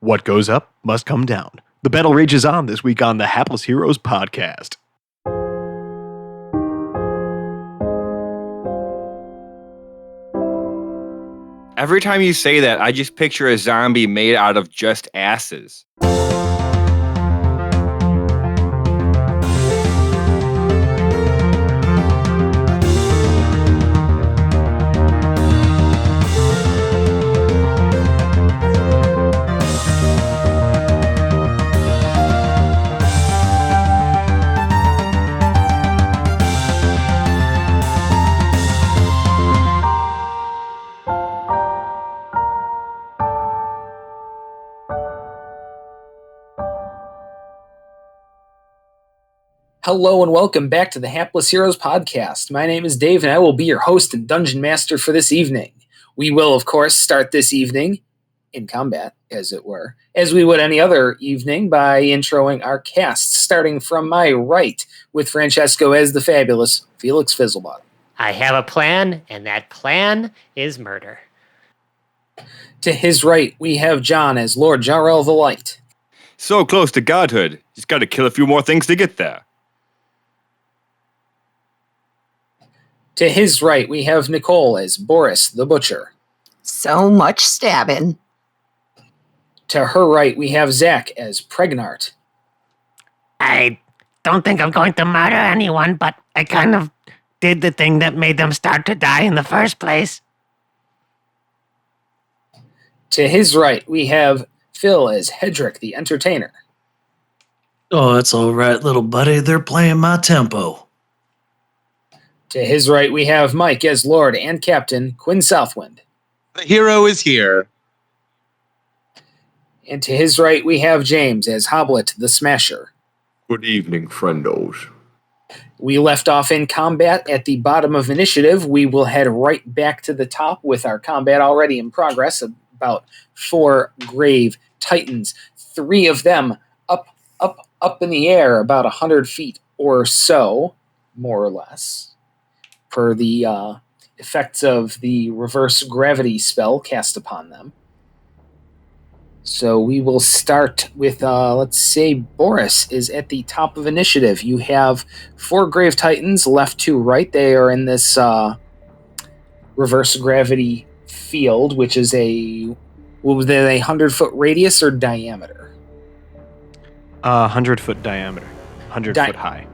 What goes up must come down. The battle rages on this week on the Hapless Heroes podcast. Every time you say that, I just picture a zombie made out of just asses. Hello and welcome back to the Hapless Heroes podcast. My name is Dave and I will be your host and dungeon master for this evening. We will, of course, start this evening in combat, as it were, as we would any other evening by introing our cast, starting from my right with Francesco as the fabulous Felix Fizzlebot. I have a plan, and that plan is murder. To his right, we have John as Lord Jarrell the Light. So close to godhood. Just got to kill a few more things to get there. To his right, we have Nicole as Boris the Butcher. So much stabbing. To her right, we have Zach as Pregnart. I don't think I'm going to murder anyone, but I kind of did the thing that made them start to die in the first place. To his right, we have Phil as Hedrick the Entertainer. Oh, that's all right, little buddy. They're playing my tempo. To his right, we have Mike as Lord and Captain Quinn Southwind. The hero is here. And to his right, we have James as Hoblet the Smasher. Good evening, friendos. We left off in combat at the bottom of initiative. We will head right back to the top with our combat already in progress. About 4 grave titans, 3 of them up in the air, about 100 feet or so, more or less, per the effects of the reverse gravity spell cast upon them. So we will start with, let's say, Boris is at the top of initiative. You have 4 grave titans left to right. They are in this reverse gravity field, which is a 100-foot radius or diameter? 100-foot diameter. 100-foot high.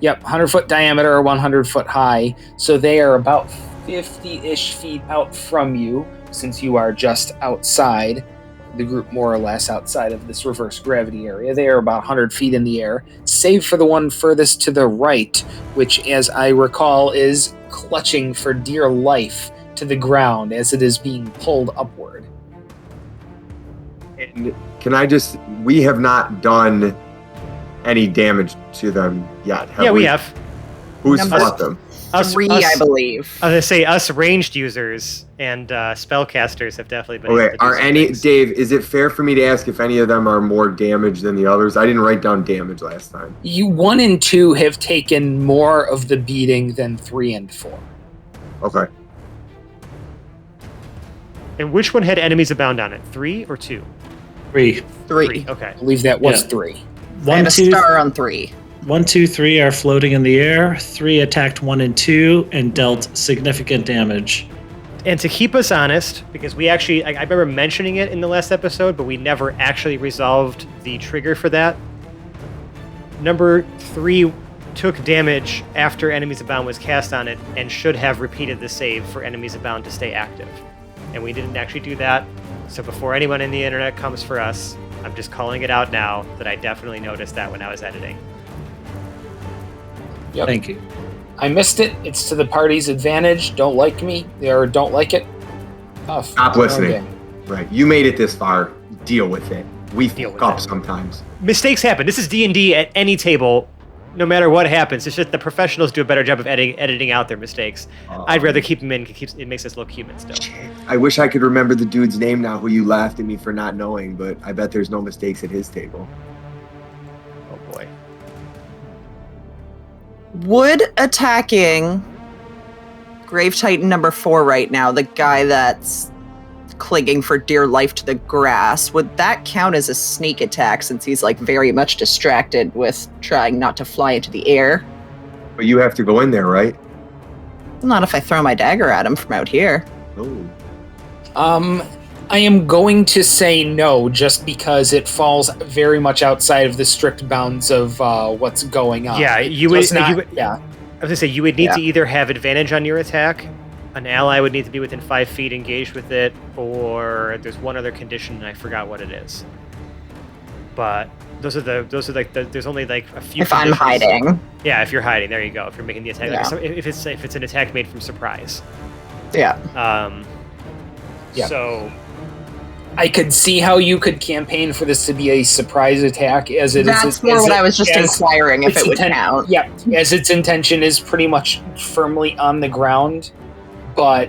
Yep, 100-foot diameter or 100-foot high. So they are about 50-ish feet out from you, since you are just outside the group, more or less outside of this reverse gravity area. They are about 100 feet in the air, save for the one furthest to the right, which, as I recall, is clutching for dear life to the ground as it is being pulled upward. And we have not done any damage to them yet, have we have. Who's fought them? Three, I believe. I was going to say, us ranged users and spellcasters have definitely been Okay, able to do things. Dave, is it fair for me to ask if any of them are more damaged than the others? I didn't write down damage last time. You 1 and 2 have taken more of the beating than 3 and 4. Okay. And which one had enemies abound on it? 3 or 2? 3. 3. Okay. I believe that was Yeah. 3. I had a star on 3. 1, 2, 3 are floating in the air. 3 attacked 1 and 2 and dealt significant damage. And to keep us honest, because we actually, I remember mentioning it in the last episode, but we never actually resolved the trigger for that. Number 3 took damage after Enemies Abound was cast on it and should have repeated the save for Enemies Abound to stay active. And we didn't actually do that. So before anyone in the internet comes for us, I'm just calling it out now that I definitely noticed that when I was editing. Yep. Thank you. I missed it. It's to the party's advantage. Don't like me or don't like it. Tough. Stop listening. Okay. Right. You made it this far. Deal with it. We Deal fuck with up it. sometimes. Mistakes happen. This is D&D at any table, no matter what happens. It's just the professionals do a better job of editing out their mistakes. I'd rather keep them in. It makes us look human still. I wish I could remember the dude's name now who you laughed at me for not knowing, but I bet there's no mistakes at his table. Oh boy. Would attacking Grave Titan number 4 right now, the guy that's clinging for dear life to the grass. Would that count as a sneak attack since he's like very much distracted with trying not to fly into the air? But you have to go in there, right? Not if I throw my dagger at him from out here. Oh. I am going to say no, just because it falls very much outside of the strict bounds of what's going on. Yeah, It you would. does not- You would yeah. I was gonna say you would need to either have advantage on your attack, an ally would need to be within 5 feet engaged with it, or there's one other condition and I forgot what it is. But those are there's only like a few. If I'm conditions. hiding. Yeah, if you're hiding, there you go. If you're making the attack, Yeah. if it's an attack made from surprise. Yeah. Yeah. So I could see how you could campaign for this to be a surprise attack, as it is. That's more what I was just inquiring if its it would inten- count. Yeah, as its intention is pretty much firmly on the ground, but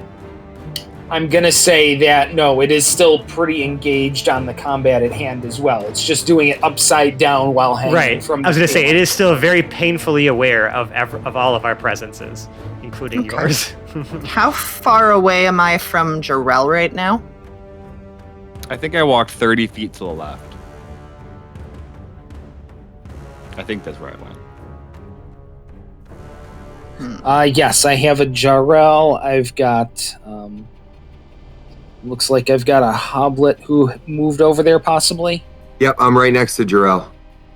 I'm gonna say that no, it is still pretty engaged on the combat at hand as well. It's just doing it upside down while hanging right. from. I was the gonna say table. it is still very painfully aware of all of our presences, including Okay. yours. How far away am I from Jarrell right now? I think I walked 30 feet to the left. I think that's where I went. Yes, I have a Jarrell. I've got. Looks like I've got a Hoblet who moved over there, possibly. Yep, I'm right next to Jarrell.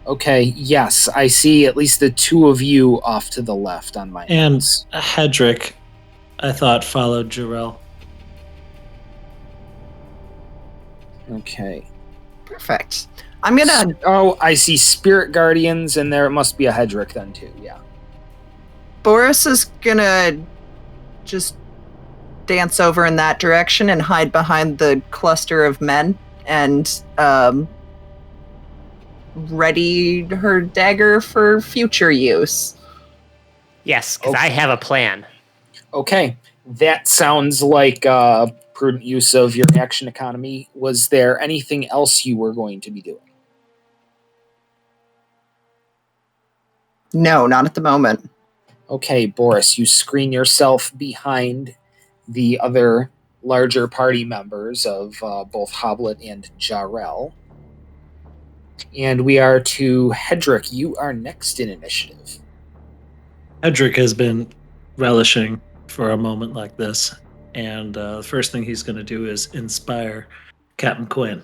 Okay, yes, I see at least the two of you off to the left on my And notes. Hedrick, I thought, followed Jarrell. Okay. Perfect. I'm gonna. Oh, I see Spirit Guardians, and there must be a Hedrick then too. Yeah. Boris is gonna just dance over in that direction and hide behind the cluster of men and ready her dagger for future use. Yes, because I have a plan. Okay, that sounds like prudent use of your action economy. Was there anything else you were going to be doing? No, not at the moment. Okay, Boris, you screen yourself behind the other larger party members of both Hoblet and Jarrell. And we are to Hedrick. You are next in initiative. Hedrick has been relishing for a moment like this, and the first thing he's going to do is inspire Captain Quinn.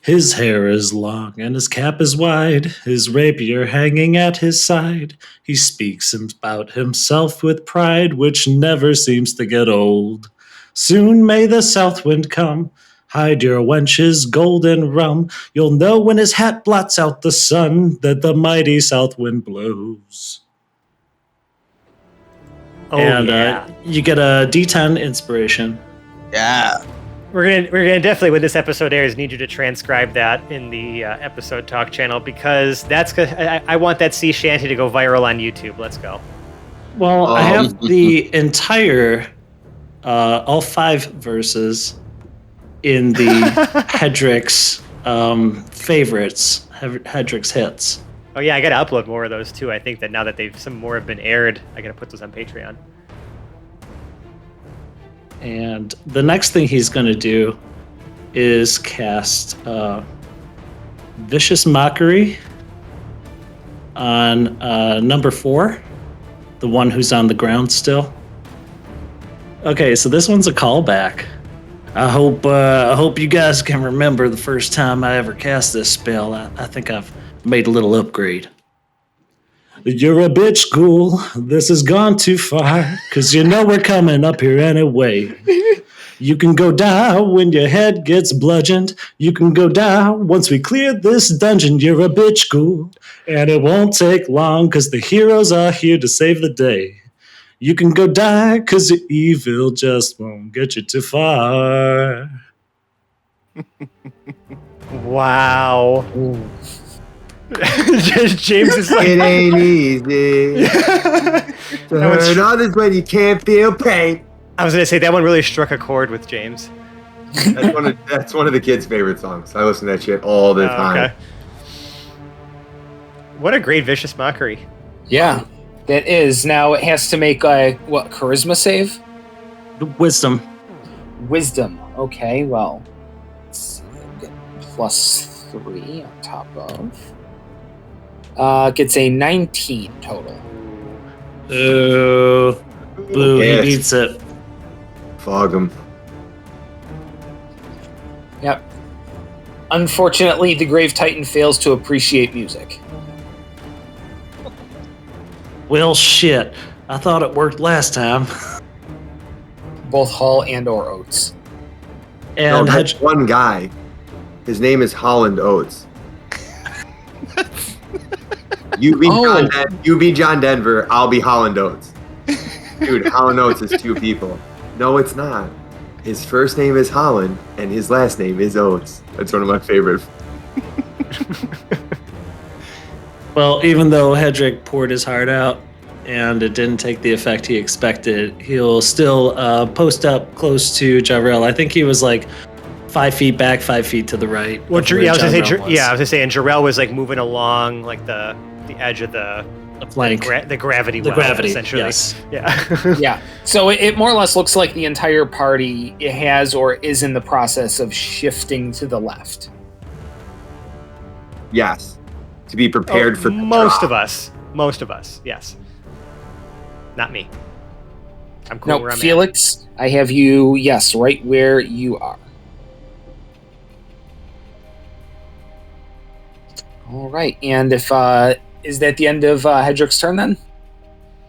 His hair is long and his cap is wide, his rapier hanging at his side. He speaks about himself with pride, which never seems to get old. Soon may the south wind come, hide your wench's golden rum. You'll know when his hat blots out the sun that the mighty south wind blows. Oh And yeah. you get a D10 inspiration. Yeah. We're gonna definitely, when this episode airs, need you to transcribe that in the episode talk channel, because I want that sea shanty to go viral on YouTube. Let's go. Well, I have the entire, all 5 verses in the Hedrick's favorites, Hedrick's hits. Oh yeah, I gotta upload more of those too. I think that now that some more have been aired, I gotta put those on Patreon. And the next thing he's going to do is cast Vicious Mockery on number 4, the one who's on the ground still. Okay, so this one's a callback. I hope you guys can remember the first time I ever cast this spell. I think I've made a little upgrade. You're a bitch, ghoul. This has gone too far, 'cause you know we're coming up here anyway. You can go down when your head gets bludgeoned. You can go down once we clear this dungeon. You're a bitch, ghoul. And it won't take long, 'cause the heroes are here to save the day. You can go die, 'cause your evil just won't get you too far. Wow. James is like, It ain't easy. Turn others when you can't feel pain. I was gonna say that one really struck a chord with James. That's one of the kids' favorite songs. I listen to that shit all the time. Okay. What a great vicious mockery. Yeah, that is. Now it has to make a charisma save? Wisdom. Wisdom. Okay, well, let's see. I get +3 on top of. Gets a 19 total. Ooh. Blue, Yes. he beats it. Fog him. Yep. Unfortunately, the Grave Titan fails to appreciate music. Well, shit. I thought it worked last time. Both Hall and or Oates. No, And that's one guy. His name is Holland Oates. You be you be John Denver. I'll be Holland Oates. Dude, Holland Oates is 2 people. No, it's not. His first name is Holland, and his last name is Oates. That's one of my favorite. well, even though Hedrick poured his heart out and it didn't take the effect he expected, he'll still post up close to Jarrell. I think he was like 5 feet back, 5 feet to the right. Well, of where I was gonna Jarrell say, was. I was gonna say, and Jarrell was like moving along like the edge of the flank. the gravity The well, gravity, essentially. yes. Yeah. Yeah. So it more or less looks like the entire party has or is in the process of shifting to the left. Yes. To be prepared for the most drop. of us. Most of us. Yes. Not me. I'm cool where No, I'm Felix, I have you, yes, right where you are. All right. And if is that the end of Hedrick's turn then?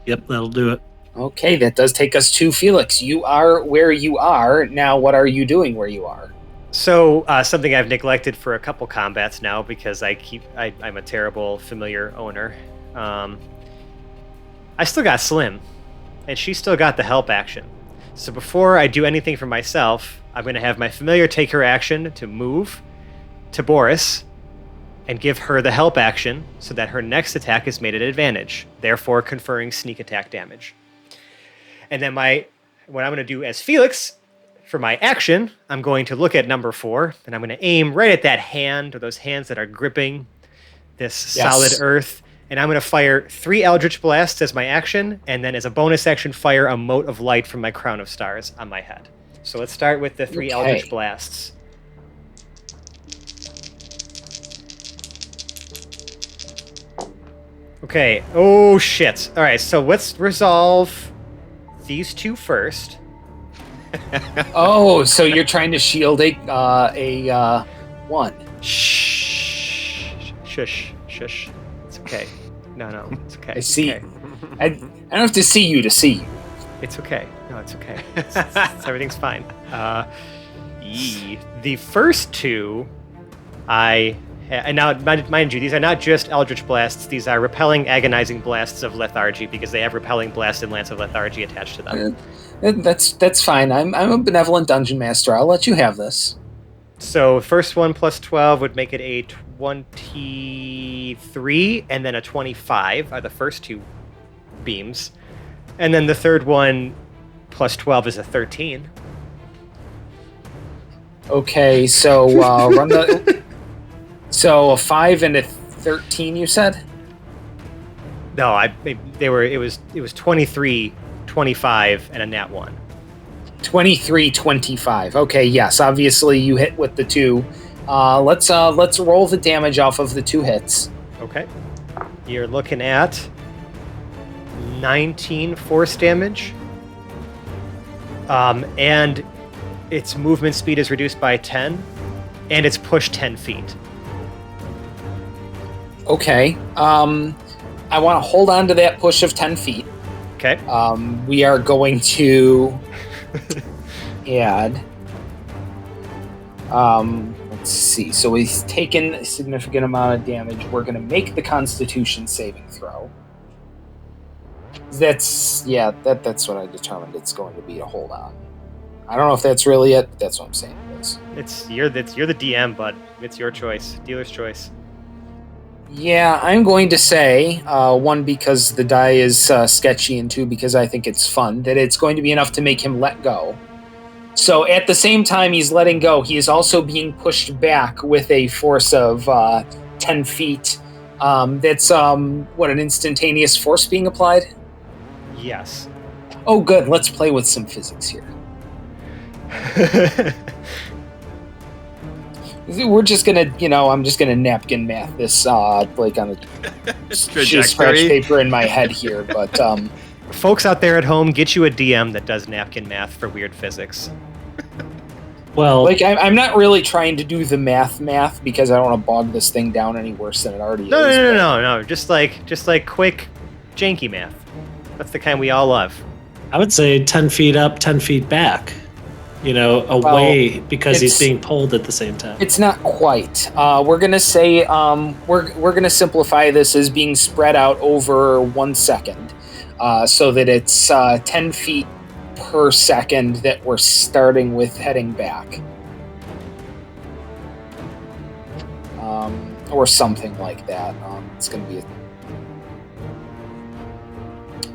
Yep, that'll do it. Okay, that does take us to Felix. You are where you are. Now, what are you doing where you are? So something I've neglected for a couple combats now because I'm a terrible familiar owner. I still got Slim, and she still got the help action. So before I do anything for myself, I'm going to have my familiar take her action to move to Boris and give her the help action so that her next attack is made at advantage, therefore conferring sneak attack damage. And then what I'm going to do as Felix, for my action, I'm going to look at number 4, and I'm going to aim right at that hand, or those hands that are gripping this solid earth, and I'm going to fire 3 Eldritch Blasts as my action, and then as a bonus action, fire a mote of light from my Crown of Stars on my head. So let's start with the 3 Eldritch Blasts. Okay. Oh, shit. All right, so let's resolve these 2 first. Oh, so you're trying to shield a 1. Shh. Shush. Shush. It's okay. No, it's okay. I see. Okay. I don't have to see you to see you. It's okay. No, it's okay. Everything's fine. The first 2, and now, mind you, these are not just Eldritch Blasts. These are repelling, agonizing blasts of lethargy because they have repelling blast and lance of lethargy attached to them. That's fine. I'm a benevolent dungeon master. I'll let you have this. So first one plus 12 would make it a 23, and then a 25 are the first 2 beams. And then the third one plus 12 is a 13. Okay, so run the... So a 5 and a 13, you said? No, it was 23, 25, and a nat 1. 23, 25. Okay, yes, obviously you hit with the 2. Let's roll the damage off of the 2 hits. Okay. You're looking at 19 force damage. And its movement speed is reduced by 10, and it's pushed 10 feet. Okay. I want to hold on to that push of 10 feet. Okay. We are going to add... let's see. So he's taken a significant amount of damage. We're going to make the Constitution saving throw. That's what I determined it's going to be to hold on. I don't know if that's really it, but that's what I'm saying it is. You're the DM, bud. It's your choice. Dealer's choice. Yeah, I'm going to say, 1, because the die is sketchy, and 2, because I think it's fun, that it's going to be enough to make him let go. So at the same time he's letting go, he is also being pushed back with a force of 10 feet. That's, an instantaneous force being applied? Yes. Oh, good. Let's play with some physics here. We're just gonna, I'm just gonna napkin math this, like on the just scratch paper in my head here. But folks out there at home, get you a DM that does napkin math for weird physics. Well, like I'm not really trying to do the math because I don't want to bog this thing down any worse than it already is. No. Just like quick, janky math. That's the kind we all love. I would say 10 feet up, 10 feet back. Away because he's being pulled at the same time. It's not quite. We're gonna say we're gonna simplify this as being spread out over 1 second, so that it's 10 feet per second that we're starting with heading back, or something like that. It's gonna be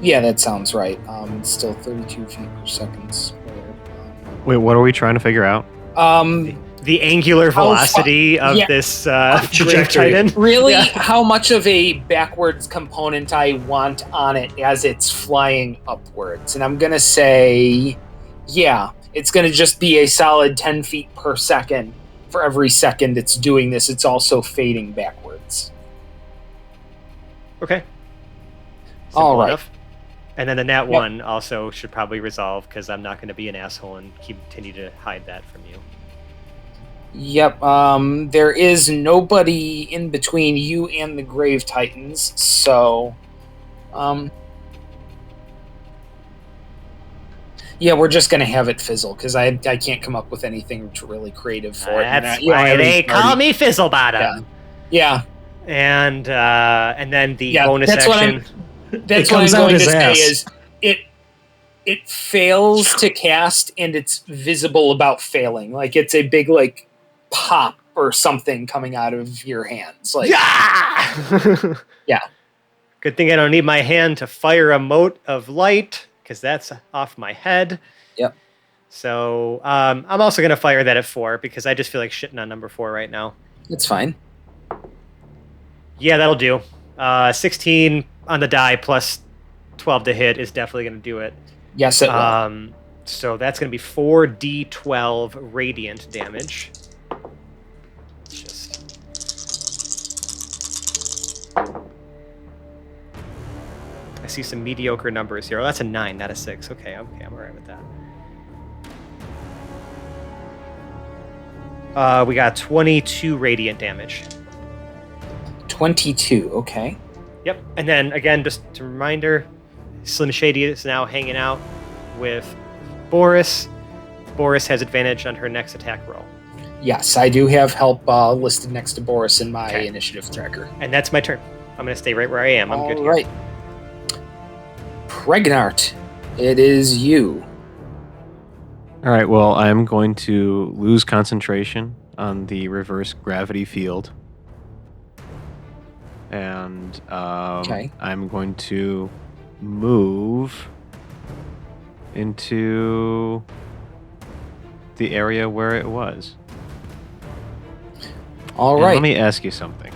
yeah, that sounds right. It's still 32 feet per second squared. Wait, what are we trying to figure out? The angular velocity of this trajectory. Titan. Really, how much of a backwards component I want on it as it's flying upwards. And I'm going to say, it's going to just be a solid 10 feet per second. For every second it's doing this, it's also fading backwards. Okay. Simple all right. Enough. And then the nat 1 also should probably resolve because I'm not going to be an asshole and continue to hide that from you. Yep. There is nobody in between you and the Grave Titans, so we're just going to have it fizzle because I can't come up with anything really creative for it. That's why they call me Fizzlebottom. Yeah. And then the bonus action. That's what I'm going to say is it fails to cast and it's visible about failing. Like it's a big like pop or something coming out of your hands. Like yeah. Good thing I don't need my hand to fire a mote of light because that's off my head. Yep. So I'm also going to fire that at 4 because I just feel like shitting on number 4 right now. It's fine. Yeah, that'll do. 16 on the die plus 12 to hit is definitely going to do it. Yes, it will. So that's going to be 4d12 radiant damage. I see some mediocre numbers here. Oh, that's a 9, not a 6. Okay, I'm all right with that. We got 22 radiant damage. 22, okay. Yep, and then again, just a reminder, Slim Shady is now hanging out with Boris. Boris has advantage on her next attack roll. Yes, I do have help listed next to Boris in my initiative tracker. And that's my turn. I'm going to stay right where I am. I'm good here. All right. Pregnart, it is you. All right, well, I'm going to lose concentration on the reverse gravity field. And I'm going to move into the area where it was. All right. Let me ask you something.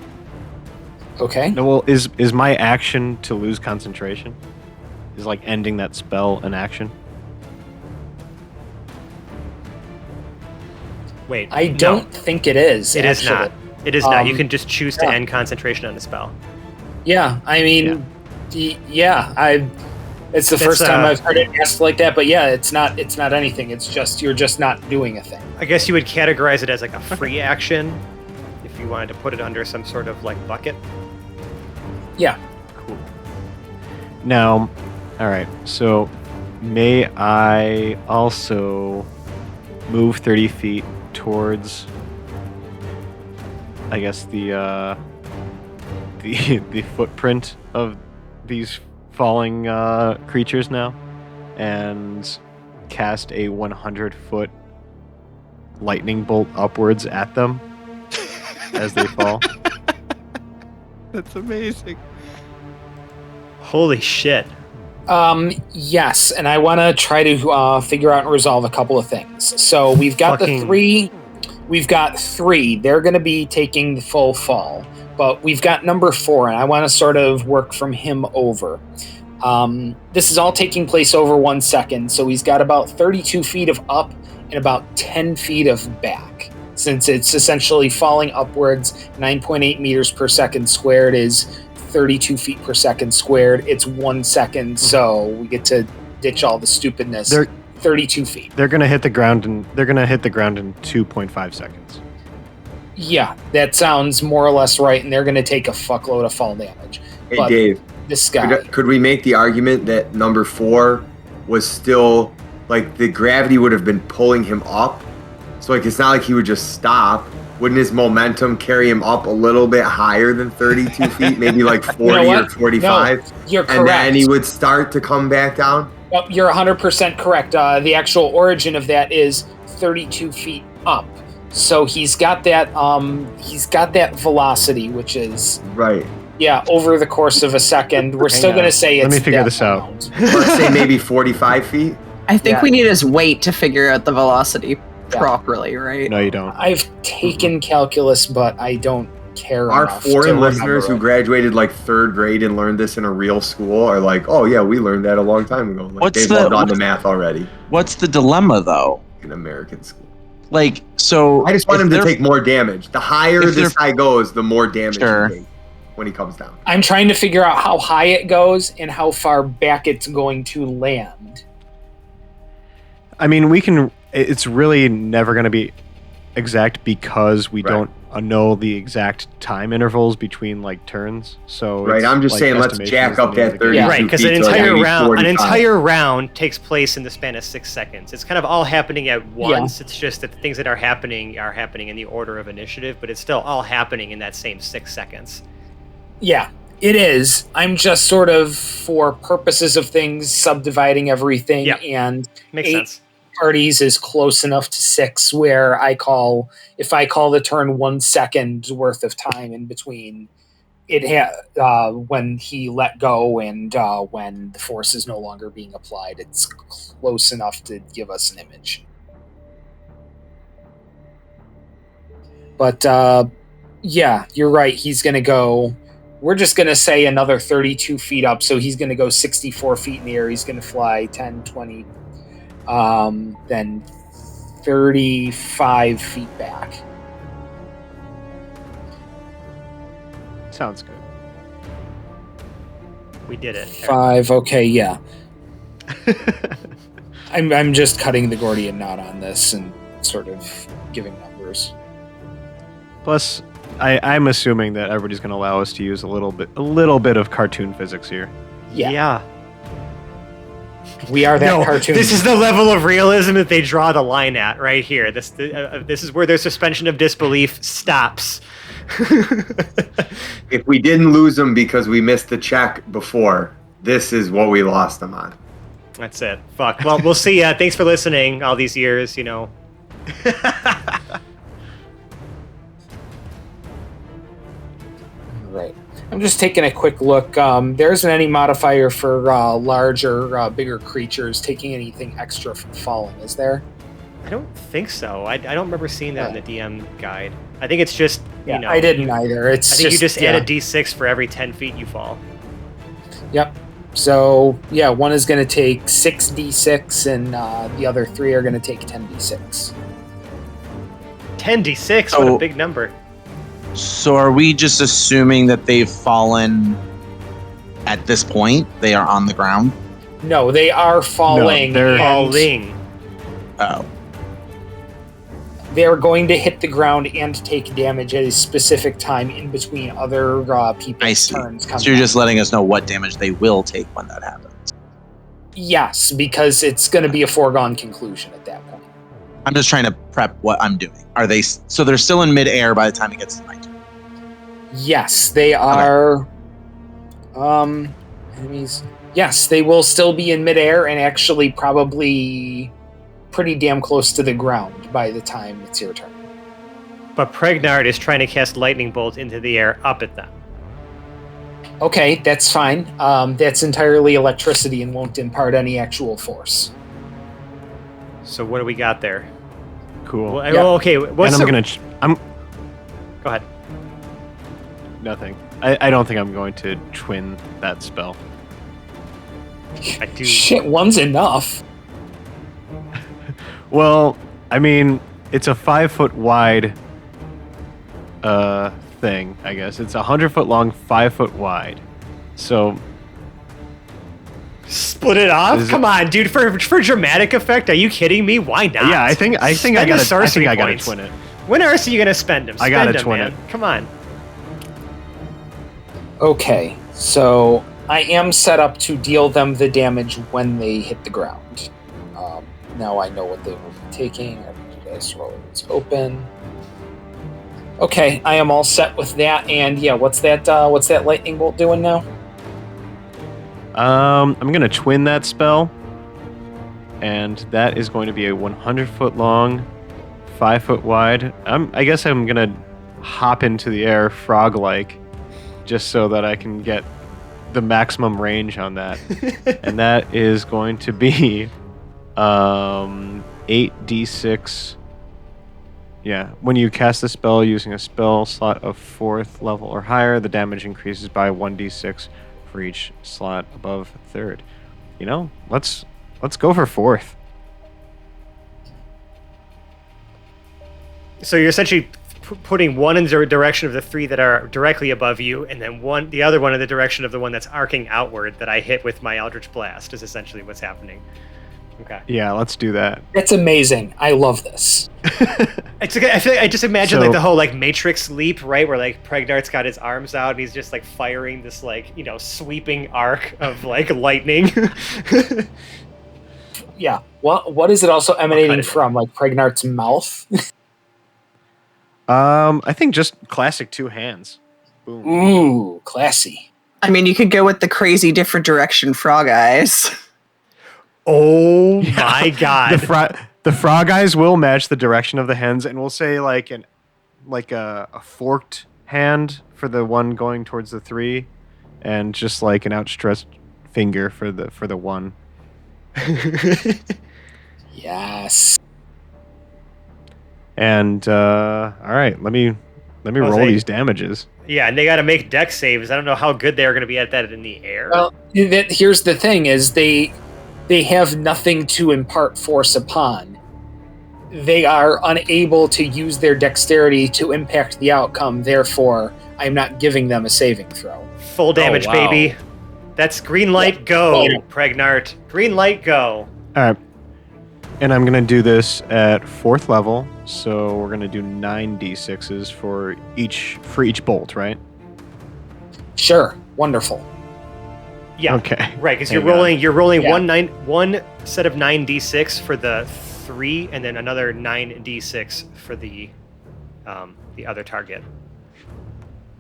Okay. No, well, is my action to lose concentration? Is like ending that spell an action? Wait. I don't think it is. It is not. It is not. You can just choose to end concentration on the spell. Yeah, I mean, it's the first time I've heard it asked like that, but it's not anything. It's just, you're just not doing a thing. I guess you would categorize it as like a free action if you wanted to put it under some sort of like bucket. Yeah. Cool. Now, all right, so may I also move 30 feet towards, I guess, the footprint of these falling creatures now, and cast a 100-foot lightning bolt upwards at them as they fall. That's amazing. Holy shit. Yes, and I want to try to figure out and resolve a couple of things. So we've got the three. We've got 3. They're going to be taking the full fall. But we've got number 4, and I want to sort of work from him over. This is all taking place over 1 second, so he's got about 32 feet of up and about 10 feet of back. Since it's essentially falling upwards, 9.8 meters per second squared is 32 feet per second squared. It's 1 second, so we get to ditch all the stupidness. 32 feet. They're gonna hit the ground in 2.5 seconds. Yeah, that sounds more or less right, and they're going to take a fuckload of fall damage. Hey, But Dave, this guy, could we make the argument that number 4 was still, like, the gravity would have been pulling him up? So, like, it's not like he would just stop. Wouldn't his momentum carry him up a little bit higher than 32 feet? Maybe like 40 or 45? No, you're correct. And then he would start to come back down? Yep, you're 100% correct. The actual origin of that is 32 feet up. So he's got that velocity, which is Right. yeah, over the course of a second. We're still going to say it's Let me figure that this out. amount. Let's say maybe 45 feet? I think Yeah. we need his weight to figure out the velocity properly, right? No, you don't. I've taken calculus, but I don't care Our enough to foreign remember listeners who it. graduated like 3rd grade and learned this in a real school are like, oh yeah, we learned that a long time ago. Like, What's they've the- all done the what's- math already What's the dilemma though? in American school. Like, so I just want if him to they're- take more damage. The higher if this they're- guy goes, the more damage Sure. he takes when he comes down. I'm trying to figure out how high it goes and how far back it's going to land. I mean, it's really never going to be exact because we Right. don't know the exact time intervals between like turns. So Right, it's, I'm just like, saying let's estimation jack is the up name of that the game. 32 Yeah. Right, because feet an to like entire maybe round, an 45. entire round takes place in the span of 6 seconds. It's kind of all happening at once. It's just that the things that are happening in the order of initiative, but it's still all happening in that same 6 seconds. Yeah, it is. I'm just sort of, for purposes of things, subdividing everything, Yeah. and Makes 8 sense. parties is close enough to 6 where if I call the turn 1 second worth of time in between when he let go and when the force is no longer being applied, it's close enough to give us an image. But yeah, you're right. He's going to go. We're just going to say another 32 feet up. So he's going to go 64 feet in the air. He's going to fly 10, 20, then 35 feet back. Sounds good. We did it. 5. Okay, yeah. I'm just cutting the Gordian knot on this and sort of giving numbers. Plus, I'm assuming that everybody's going to allow us to use a little bit of cartoon physics here. Yeah. We are that No, cartoon. this is the level of realism that they draw the line at right here. This is where their suspension of disbelief stops. If we didn't lose him because we missed the check before, this is what we lost him on. That's it. Fuck. Well, we'll see. Thanks for listening all these years, Right. I'm just taking a quick look. There isn't any modifier for larger, bigger creatures taking anything extra from falling, is there? I don't think so. I don't remember seeing that in the DM guide. I think it's just, Yeah, I didn't either. It's I think you just add yeah. a d6 for every 10 feet you fall. Yep. So, yeah, one is going to take 6d6, and the other 3 are going to take 10d6. 10d6? What a big number. So are we just assuming that they've fallen at this point? They are on the ground? No, they are falling. No, they're and Falling. Oh. They're going to hit the ground and take damage at a specific time in between other people's I see. turns. So coming you're up. just letting us know what damage they will take when that happens. Yes, because it's going to be a foregone conclusion at that point. I'm just trying to prep what I'm doing. Are they so they're still in midair by the time it gets to my turn? Yes, they are. Enemies. Yes, they will still be in midair and actually probably pretty damn close to the ground by the time it's your turn. But Pregnard is trying to cast lightning bolt into the air up at them. Okay, that's fine. That's entirely electricity and won't impart any actual force. So what do we got there? Cool. Well, Yeah. well, okay, what's and I'm the... gonna. I'm Go ahead. nothing. I don't think I'm going to twin that spell. I do. Shit, one's enough. Well, I mean, it's a 5 foot wide thing, I guess. It's 100 foot long, 5 foot wide. So Split it off? Is it- Come on, dude. For dramatic effect, are you kidding me? Why not? yeah, I think I Spend gotta the sorcery I gotta points. twin it. When else are you gonna spend them? I gotta Spend 'em, twin man. it. Come on. Okay, so I am set up to deal them the damage when they hit the ground. Now I know what they will be taking. Dice roll is open. Okay, I am all set with that. And yeah, what's that lightning bolt doing now? I'm gonna twin that spell, and that is going to be a 100 foot long, 5 foot wide. I guess I'm gonna hop into the air frog-like, just so that I can get the maximum range on that, and that is going to be 8d6. Yeah, when you cast the spell using a spell slot of 4th level or higher, the damage increases by 1d6 for each slot above 3rd. You know, let's go for 4th. So you're essentially putting one in the direction of the 3 that are directly above you, and then the other one in the direction of the one that's arcing outward that I hit with my Eldritch Blast is essentially what's happening. Okay. Yeah, let's do that. That's amazing. I love this. It's okay. I feel like I just imagine So- like the whole like Matrix leap, right, where like Pregnart's got his arms out and he's just like firing this like sweeping arc of like lightning. Yeah. What is it also cut emanating it. from? Like Pregnart's mouth? I think just classic 2 hands. Boom. Ooh, classy. I mean, you could go with the crazy different direction frog eyes. Oh my god! The frog eyes will match the direction of the hands, and we'll say like a forked hand for the one going towards the 3, and just like an outstretched finger for the 1. Yes. And all right, let me roll these damages. Yeah, and they got to make deck saves. I don't know how good they are going to be at that in the air. Well, here's the thing: is they have nothing to impart force upon. They are unable to use their dexterity to impact the outcome. Therefore, I'm not giving them a saving throw. Full damage, wow. baby. That's green light, go, Yeah. Pregnart. Green light, go. All right, and I'm gonna do this at 4th level, so we're gonna do 9d6s for each bolt, right? Sure, wonderful. Yeah. Okay. Right, because Hang you're rolling Yeah. one set of 9d6 for the 3, and then another 9d6 for the other target.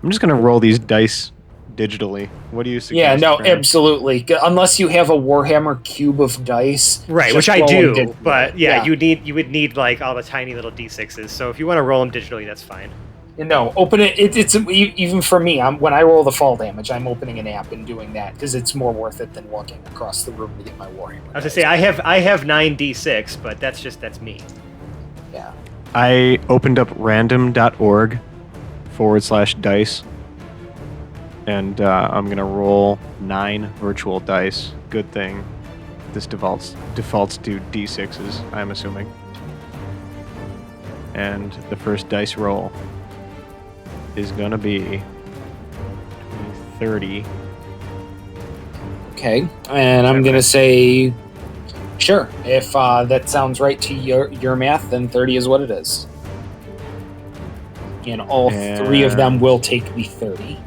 I'm just gonna roll these dice digitally. What do you suggest? Yeah, no, Brandon? absolutely. Unless you have a Warhammer cube of dice, Right, just which I roll them do, digitally. but yeah, you would need like all the tiny little d6s. So if you want to roll them digitally, that's fine. No, open it. It's even for me. When I roll the fall damage, I'm opening an app and doing that because it's more worth it than walking across the room to get my Warhammer. I was gonna say I have 9d6, but that's me. Yeah. I opened up random.org/dice, and I'm going to roll 9 virtual dice. Good thing this defaults to d6s, I'm assuming. And the first dice roll is going to be 30. Okay, and I'm gonna say, sure. If that sounds right to your math, then 30 is what it is. And all 3 of them will take the 30.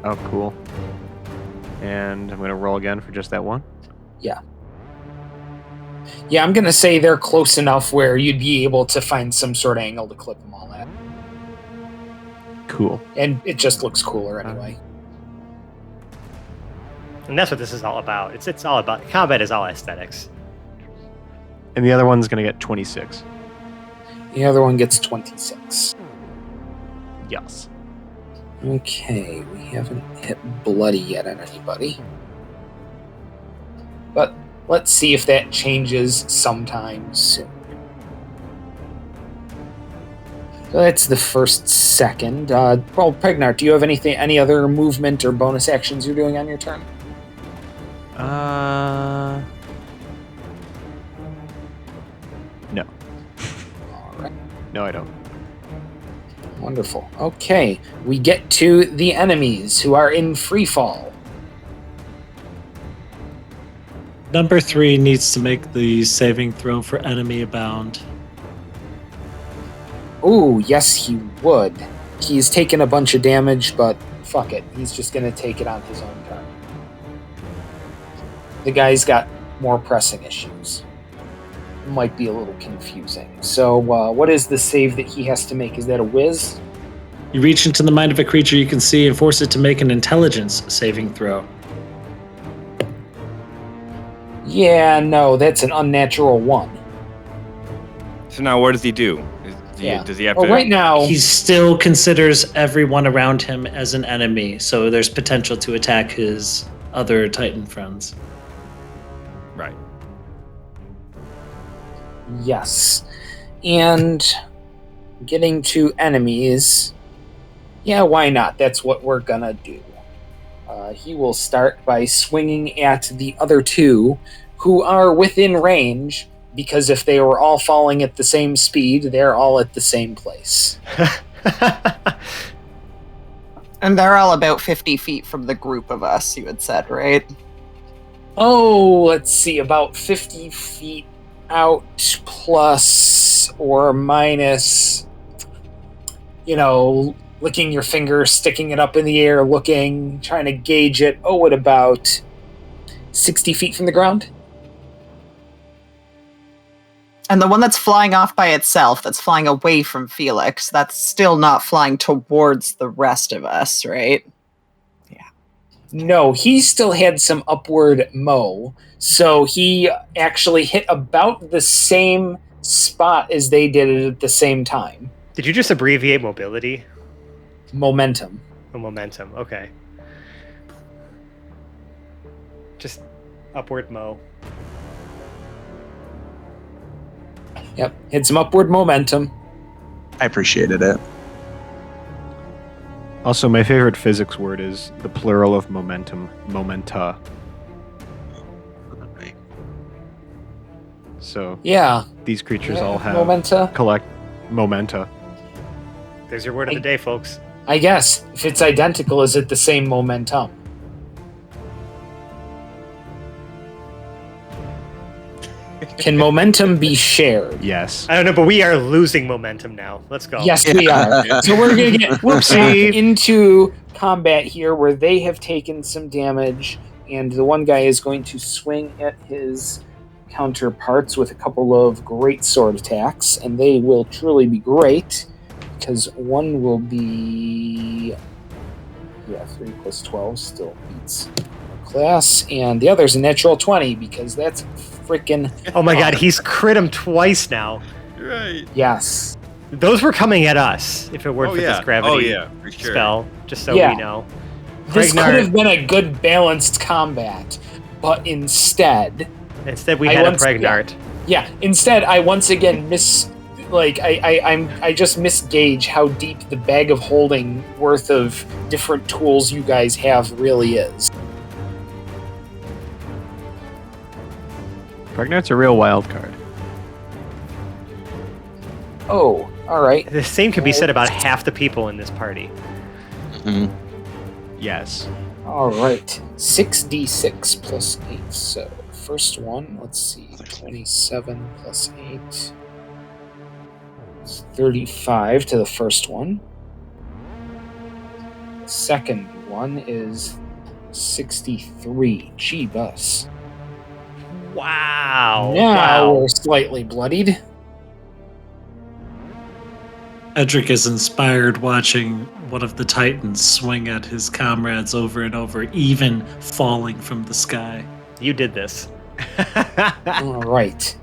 Oh, cool. And I'm going to roll again for just that one. Yeah, I'm gonna say they're close enough where you'd be able to find some sort of angle to clip them all at. Cool. And it just looks cooler anyway. And that's what this is all about. It's all about combat is all aesthetics. And the other one's going to get 26. The other one gets 26. Yes. Okay, we haven't hit bloody yet on anybody. But let's see if that changes sometime soon. So that's the first second. Well, Pregnart, do you have any other movement or bonus actions you're doing on your turn? No. All right. No, I don't. Wonderful. Okay, we get to the enemies who are in free fall. Number 3 needs to make the saving throw for enemy abound. Ooh, yes, he would. He's taken a bunch of damage, but fuck it. He's just going to take it on his own turn. The guy's got more pressing issues. Might be a little confusing. So, what is the save that he has to make? Is that a whiz? You reach into the mind of a creature you can see and force it to make an intelligence saving throw. Yeah, no, that's an unnatural 1. So now what does he do? Does he have Well, to? right now, He still considers everyone around him as an enemy, so there's potential to attack his other Titan friends. Right. yes. And getting to enemies, yeah, why not? That's what we're gonna do. He will start by swinging at the other 2 who are within range, because if they were all falling at the same speed, they're all at the same place. And they're all about 50 feet from the group of us, you had said, right? Oh, let's see, about 50 feet out plus or minus, licking your finger, sticking it up in the air, looking, trying to gauge it. Oh, at about 60 feet from the ground? And the one that's flying off by itself, that's flying away from Felix, that's still not flying towards the rest of us, right? No, he still had some upward mow, so he actually hit about the same spot as they did it at the same time. Did you just abbreviate mobility? Momentum. Oh, momentum. Okay. Just upward mow. Yep, hit some upward momentum. I appreciated it. Also, my favorite physics word is the plural of momentum, momenta. So Yeah. these creatures Yeah, all have momenta. collect momenta. There's your word of the day, folks. I guess. If it's identical, is it the same momentum? Can momentum be shared? Yes. I don't know, but we are losing momentum now. Let's go. Yes, we are. So we're going to get whoopsie into combat here where they have taken some damage, and the one guy is going to swing at his counterparts with a couple of great sword attacks, and they will truly be great, because one will be... 3 plus 12 still beats class, and the other's a natural 20, because that's freaking... Oh my god, he's crit him twice now. Right. Yes. Those were coming at us if it weren't for this gravity for sure. spell, just so Yeah. we know. This Pregnart- could have been a good balanced combat, but instead Instead, we I had a once- Pregnart. instead I once again I just misgauge how deep the bag of holding worth of different tools you guys have really is. Pregnart's a real wild card. Oh, all right. The same could be said about half the people in this party. Mhm. Yes. All right. 6d6 plus 8. So, first one, let's see. 27 plus 8. It's 35 to the first one. The second one is 63. Gee, bus. Wow. Now Wow. we're slightly bloodied. Edric is inspired watching one of the Titans swing at his comrades over and over, even falling from the sky. You did this. All right.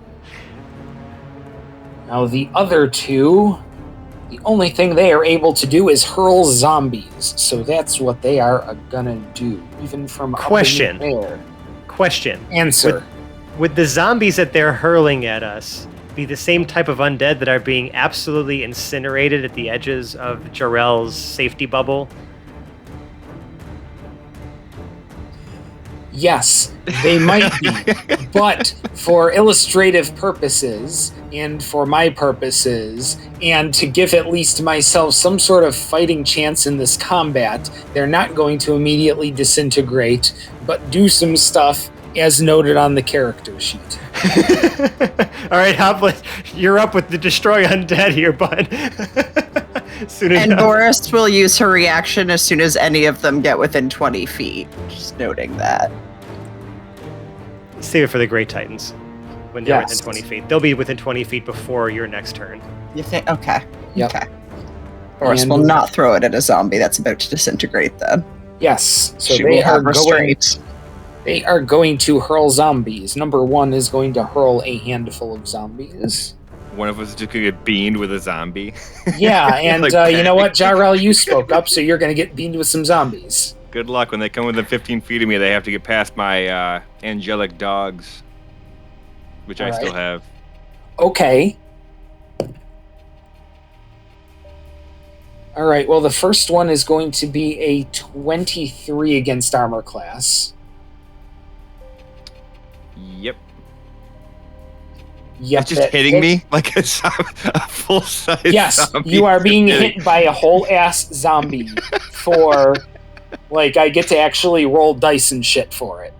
Now the other two, the only thing they are able to do is hurl zombies. So that's what they are gonna do, even from Question. up in the air. Question. Answer. Would the zombies that they're hurling at us be the same type of undead that are being absolutely incinerated at the edges of Jarrell's safety bubble? Yes, they might be. But for illustrative purposes and for my purposes, and to give at least myself some sort of fighting chance in this combat, they're not going to immediately disintegrate, but do some stuff as noted on the character sheet. All right, Hoplet, you're up with the destroy undead here, bud. Soon And enough. Boris will use her reaction as soon as any of them get within 20 feet. Just noting that. Save it for the Great Titans when they're Yes. within 20 feet. They'll be within 20 feet before your next turn. You think? Okay. Yep. Okay. Boris And- will not throw it at a zombie that's about to disintegrate then. Yes, so She they will are have going. restraints. They are going to hurl zombies. Number 1 is going to hurl a handful of zombies. One of us is just gonna get beamed with a zombie. Yeah, and Like you know what, Jarrell, you spoke up, so you're going to get beamed with some zombies. Good luck when they come within 15 feet of me. They have to get past my angelic dogs, which I All still right. have. Okay. All right, well, the first one is going to be a 23 against armor class. Yep. Yep, It's just that hitting hit- me like a full size. Yes, zombie. you are being Hitting- hit by a whole ass zombie for, like, I get to actually roll dice and shit for it.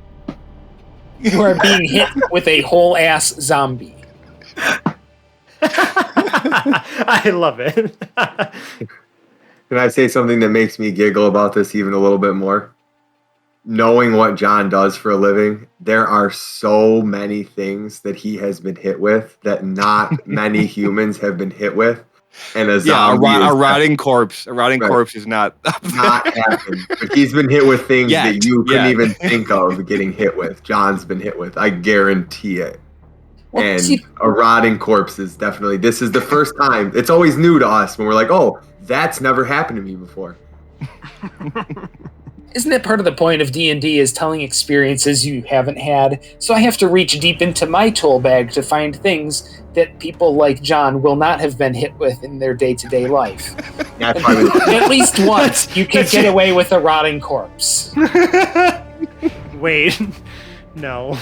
You are being hit with a whole ass zombie. I love it. Can I say something that makes me giggle about this even a little bit more? Knowing what John does for a living, there are so many things that he has been hit with that not many humans have been hit with. And a Yeah, zombie a is rotting corpse. A rotting Right. corpse is not. not happened. But he's been hit with things Yet, that you couldn't yet. even think of getting hit with. John's been hit with. I guarantee it. Well, And see- a rotting corpse is definitely, this is the first time. It's always new to us when we're like, oh, that's never happened to me before. Isn't that part of the point of D&D is telling experiences you haven't had? So I have to reach deep into my tool bag to find things that people like John will not have been hit with in their day-to-day life. That's probably At least once, you can That's get it. away with a rotting corpse. Wait. No.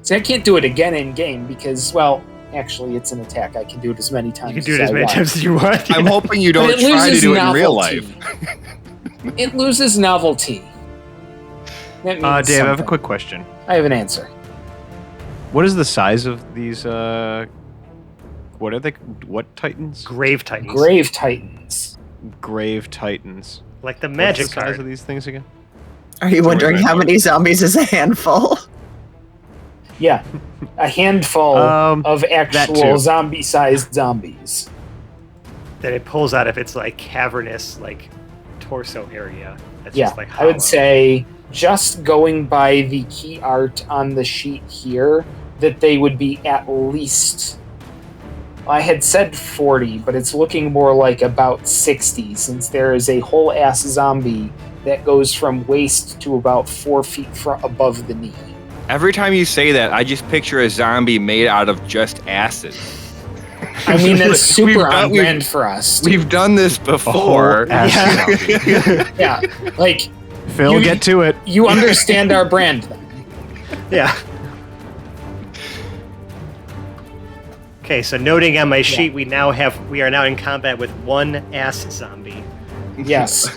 See, I can't do it again in game because, well, actually, it's an attack. I can do it as many times. You can do it as many I want. times as you want. I'm hoping you But don't it try to loses do it in real novelty. life. It loses novelty. That means Dave, I have a something. quick question. I have an answer. What is the size of these? What are they? What titans? Grave Titans. Grave Titans. Grave titans. Like the What's magic the size card. of these things again? Are you wondering how many zombies is a handful? Yeah, a handful of actual too. zombie-sized zombies. That it pulls out of its like cavernous like torso area. That's Yeah, just like I would hollow. say just going by the key art on the sheet here, that they would be at least. I had said 40, but it's looking more like about 60, since there is a whole ass zombie that goes from waist to about 4 feet above the knee. Every time you say that, I just picture a zombie made out of just asses. I mean, that's super We've done- on brand for us. We've done this before. ass Yeah. Yeah, like Phil, You- get to it. you understand our brand then. Yeah. Okay, so noting on my sheet, we are now in combat with one ass zombie. Yes,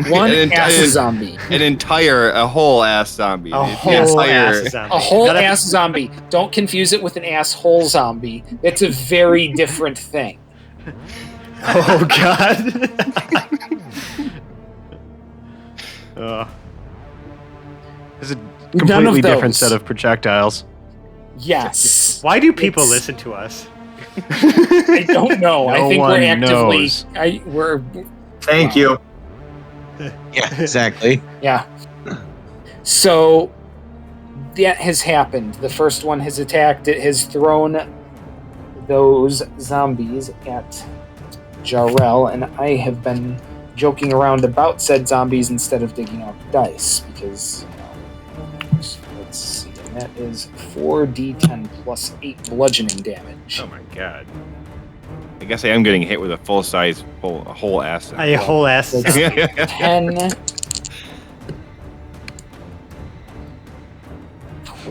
one An ass entire- zombie. a whole ass zombie. A The whole entire- ass zombie. A whole Not ass zombie. Don't confuse it with an asshole zombie. It's a very different thing. Oh god. This is a None completely of different those. set of projectiles. Yes. Why do people It's- listen to us? I don't know. I No think we're one actively. knows. We're. Thank you. Yeah, exactly. Yeah. So that has happened. The first one has attacked. It has thrown those zombies at Jarrell, and I have been joking around about said zombies instead of digging out dice because. Let's see. And that is 4d10 plus 8 bludgeoning damage. Oh my god. I guess I am getting hit with a full size, a whole ass. A whole ass That's zombie. 10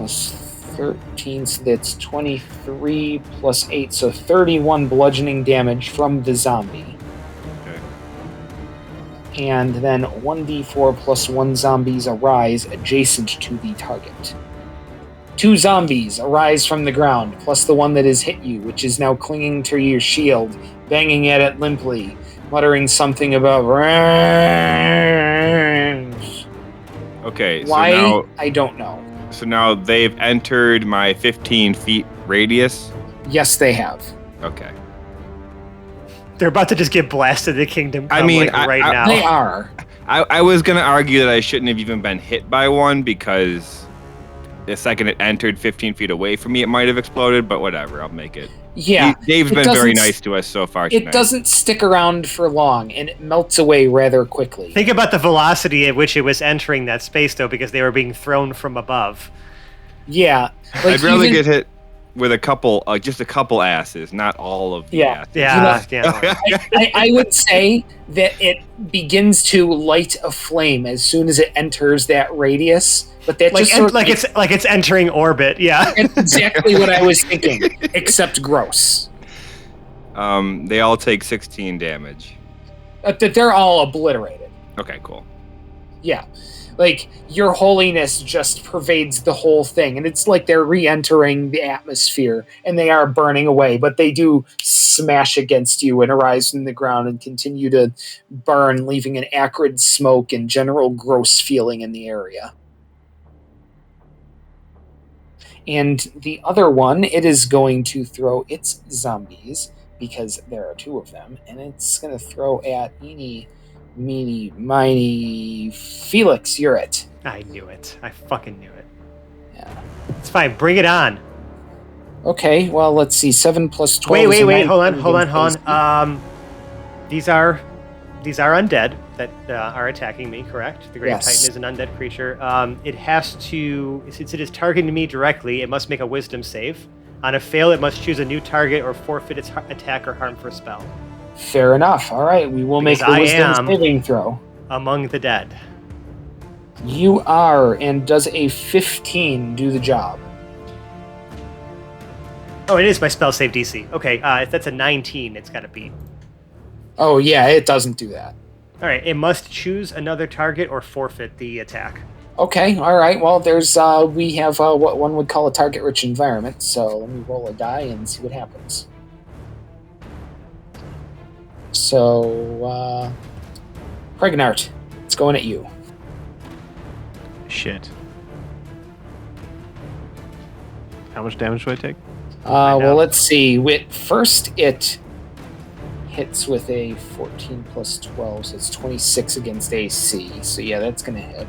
plus 13, so that's 23 plus 8, so 31 bludgeoning damage from the zombie. Okay. And then 1d4 plus 1 zombies arise adjacent to the target. 2 zombies arise from the ground, plus the one that has hit you, which is now clinging to your shield, banging at it limply, muttering something about range. Okay, Why? so now I don't know. so now they've entered my 15 feet radius. Yes, they have. Okay. They're about to just get blasted to Kingdom Come I mean, right now. They are. I was gonna argue that I shouldn't have even been hit by one because the second it entered 15 feet away from me, it might have exploded. But whatever, I'll make it. Yeah. Dave's it been very doesn't- nice to us so far It tonight. doesn't stick around for long, and it melts away rather quickly. Think about the velocity at which it was entering that space, though, because they were being thrown from above. Yeah. I'd rather even- get hit with a couple, just a couple asses, not all of the Yeah. asses. Yeah, I would say that it begins to light a flame as soon as it enters that radius, but that like just sort of it's entering orbit. Yeah, that's exactly what I was thinking, except gross. They all take 16 damage. That they're all obliterated. Okay, cool. Yeah. Like, your holiness just pervades the whole thing, and it's like they're re-entering the atmosphere, and they are burning away, but they do smash against you and arise from the ground and continue to burn, leaving an acrid smoke and general gross feeling in the area. And the other one, it is going to throw its zombies, because there are 2 of them, and it's going to throw at Eeny, Meeny, Miny, Felix, you're it. I knew it. I fucking knew it. Yeah. It's fine. Bring it on. Okay, well, let's see. 7 plus 12 Wait. is a Hold 19 on. against AC. These are undead that are attacking me. Correct. The Grave Yes. Titan is an undead creature. It has to, since it is targeting me directly, it must make a Wisdom save. On a fail, it must choose a new target or forfeit its attack or harm for a spell. Fair enough. All right, we will make Because the I wisdom am- saving throw. Among the dead. You are, and does a 15 do the job? Oh, it is my spell save DC. Okay, if that's a 19, it's got to beat. Oh, yeah, it doesn't do that. All right, it must choose another target or forfeit the attack. Okay, all right. Well, there's we have what one would call a target-rich environment. So let me roll a die and see what happens. So, Pregnart, it's going at you. Shit. How much damage do I take? Well, let's see. First, it hits with a 14 plus 12, so it's 26 against AC. So yeah, that's going to hit.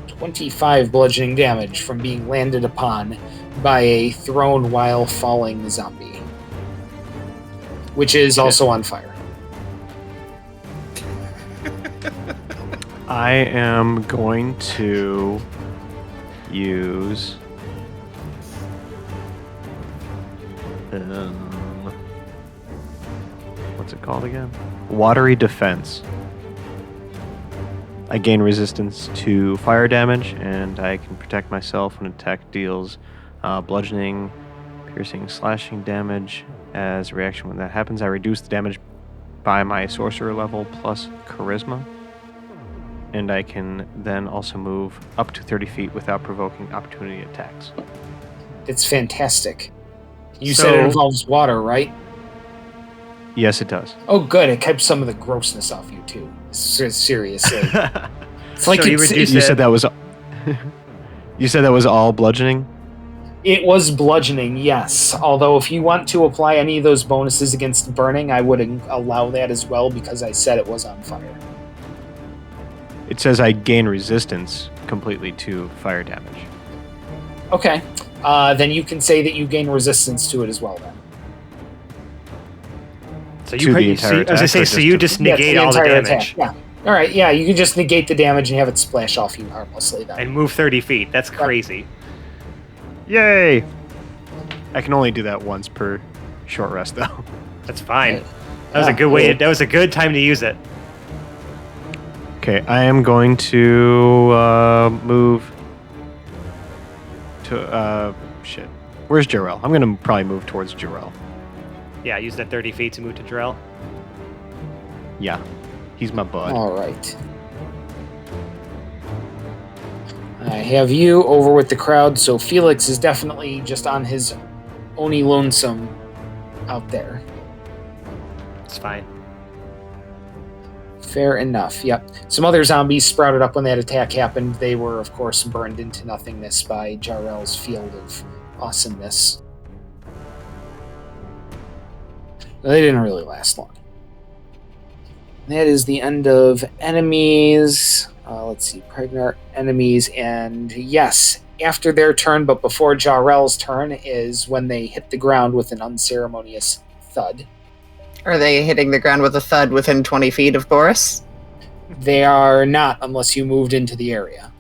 25 bludgeoning damage from being landed upon by a thrown while falling zombie, which is also on fire. I am going to use what's it called again? Watery Defense. I gain resistance to fire damage, and I can protect myself when attack deals bludgeoning, piercing, slashing damage. As a reaction when that happens, I reduce the damage by my sorcerer level plus charisma. And I can then also move up to 30 feet without provoking opportunity attacks. It's fantastic. You So- said it involves water, right? Yes, it does. Oh, good. It kept some of the grossness off you, too. Seriously. It's like So you it's, reduce You it- said that was. You said that was all bludgeoning. it was bludgeoning, yes. Although if you want to apply any of those bonuses against burning, I would allow that as well because I said it was on fire. It says I gain resistance completely to fire damage. Okay. Then you can say that you gain resistance to it as well, then. So To the entire I was gonna attack, say, or so just you to- just Yeah, negate the all the entire damage attack, yeah. All right, yeah, you can just negate the damage and have it splash off you harmlessly then. and move 30 feet. That's crazy. Yay! I can only do that once per short rest, though. That's fine. Right. That was a Yeah, good way. cool. That was a good time to use it. Okay, I am going to move to shit. Where's Jarrell? I'm gonna probably move towards Jarrell. Yeah, use that 30 feet to move to Drell. Yeah, he's my bud. All right. I have you over with the crowd, so Felix is definitely just on his Oni lonesome out there. It's fine. Fair enough, yep. Some other zombies sprouted up when that attack happened. They were, of course, burned into nothingness by Jarrell's field of awesomeness. They didn't really last long. That is the end of enemies. Let's see, pregnant enemies, and yes, after their turn, but before Jarrell's turn, is when they hit the ground with an unceremonious thud. Are they hitting the ground with a thud within 20 feet of Boris? They are not, unless you moved into the area.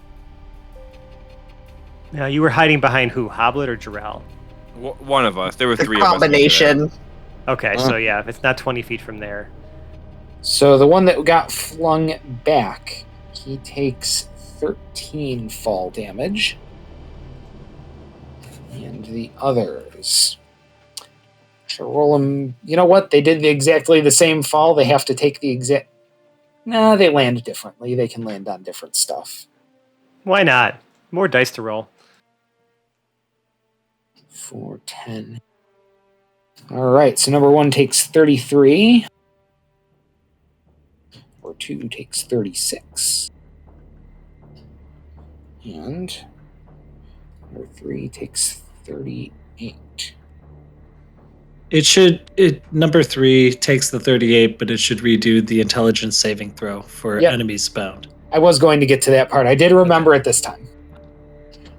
Now, you were hiding behind who? Hoblet or Jarrell? One of us. There were The three of us. combination. Okay, so yeah, it's not 20 feet from there. So the one that got flung back, he takes 13 fall damage. And the others... should roll them... You know what? They did exactly the same fall. They have to take the exact... Nah, they land differently. They can land on different stuff. Why not? More dice to roll. 4, 10. All right, so number 1 takes 33. Number 2 takes 36. And number 3 takes 38. Number 3 takes the 38, but it should redo the intelligence saving throw for Yep. enemies bound. I was going to get to that part. I did remember it this time.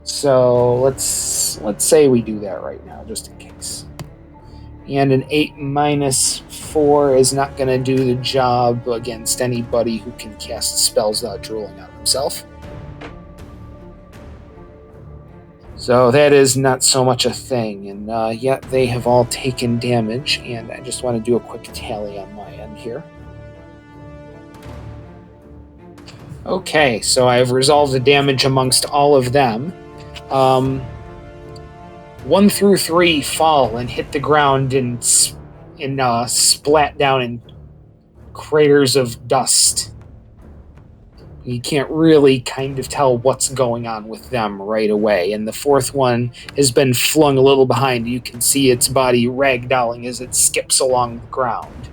So let's say we do that right now, just in case. And an 8 minus 4 is not going to do the job against anybody who can cast spells without drooling on himself. So that is not so much a thing. And yet they have all taken damage. And I just want to do a quick tally on my end here. Okay, so I've resolved the damage amongst all of them. 1 through 3 fall and hit the ground and splat down in craters of dust. You can't really kind of tell what's going on with them right away. And the 4th one has been flung a little behind. You can see its body ragdolling as it skips along the ground.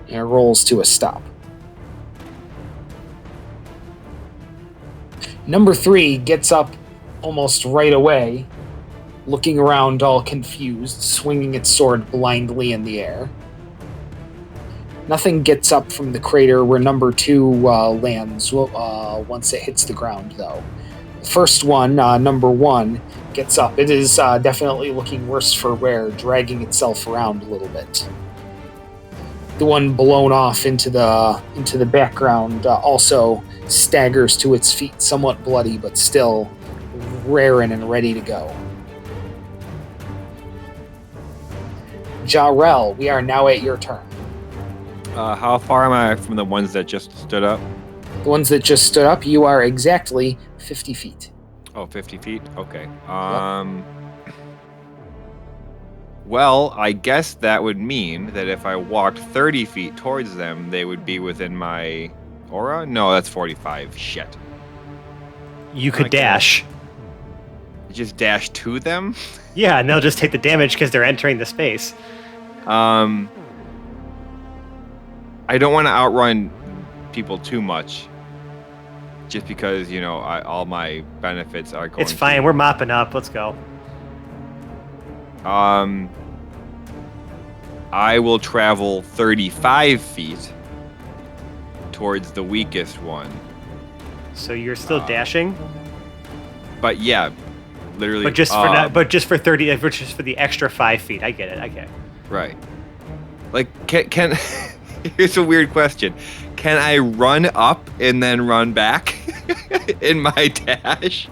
And it rolls to a stop. Number 3 gets up almost right away, looking around all confused, swinging its sword blindly in the air. Nothing gets up from the crater where number 2 lands once it hits the ground, though. The first one, number 1, gets up. It is definitely looking worse for wear, dragging itself around a little bit. The one blown off into the background also staggers to its feet, somewhat bloody, but still raring and ready to go. Jarrell, we are now at your turn. How far am I from the ones that just stood up? The ones that just stood up, you are exactly 50 feet. Oh, 50 feet? Okay. Well, I guess that would mean that if I walked 30 feet towards them, they would be within my aura? No, that's 45. Shit. You could Okay. dash. Just dash to them? Yeah, and they'll just take the damage because they're entering the space. I don't want to outrun people too much. Just because, all my benefits are going It's fine. We're mopping up. Let's go. I will travel 35 feet towards the weakest one. So you're still dashing, But yeah, literally. but just for just for 30, just for the extra 5 feet. I get it. Okay. Right. Like, can here's a weird question. Can I run up and then run back in my dash?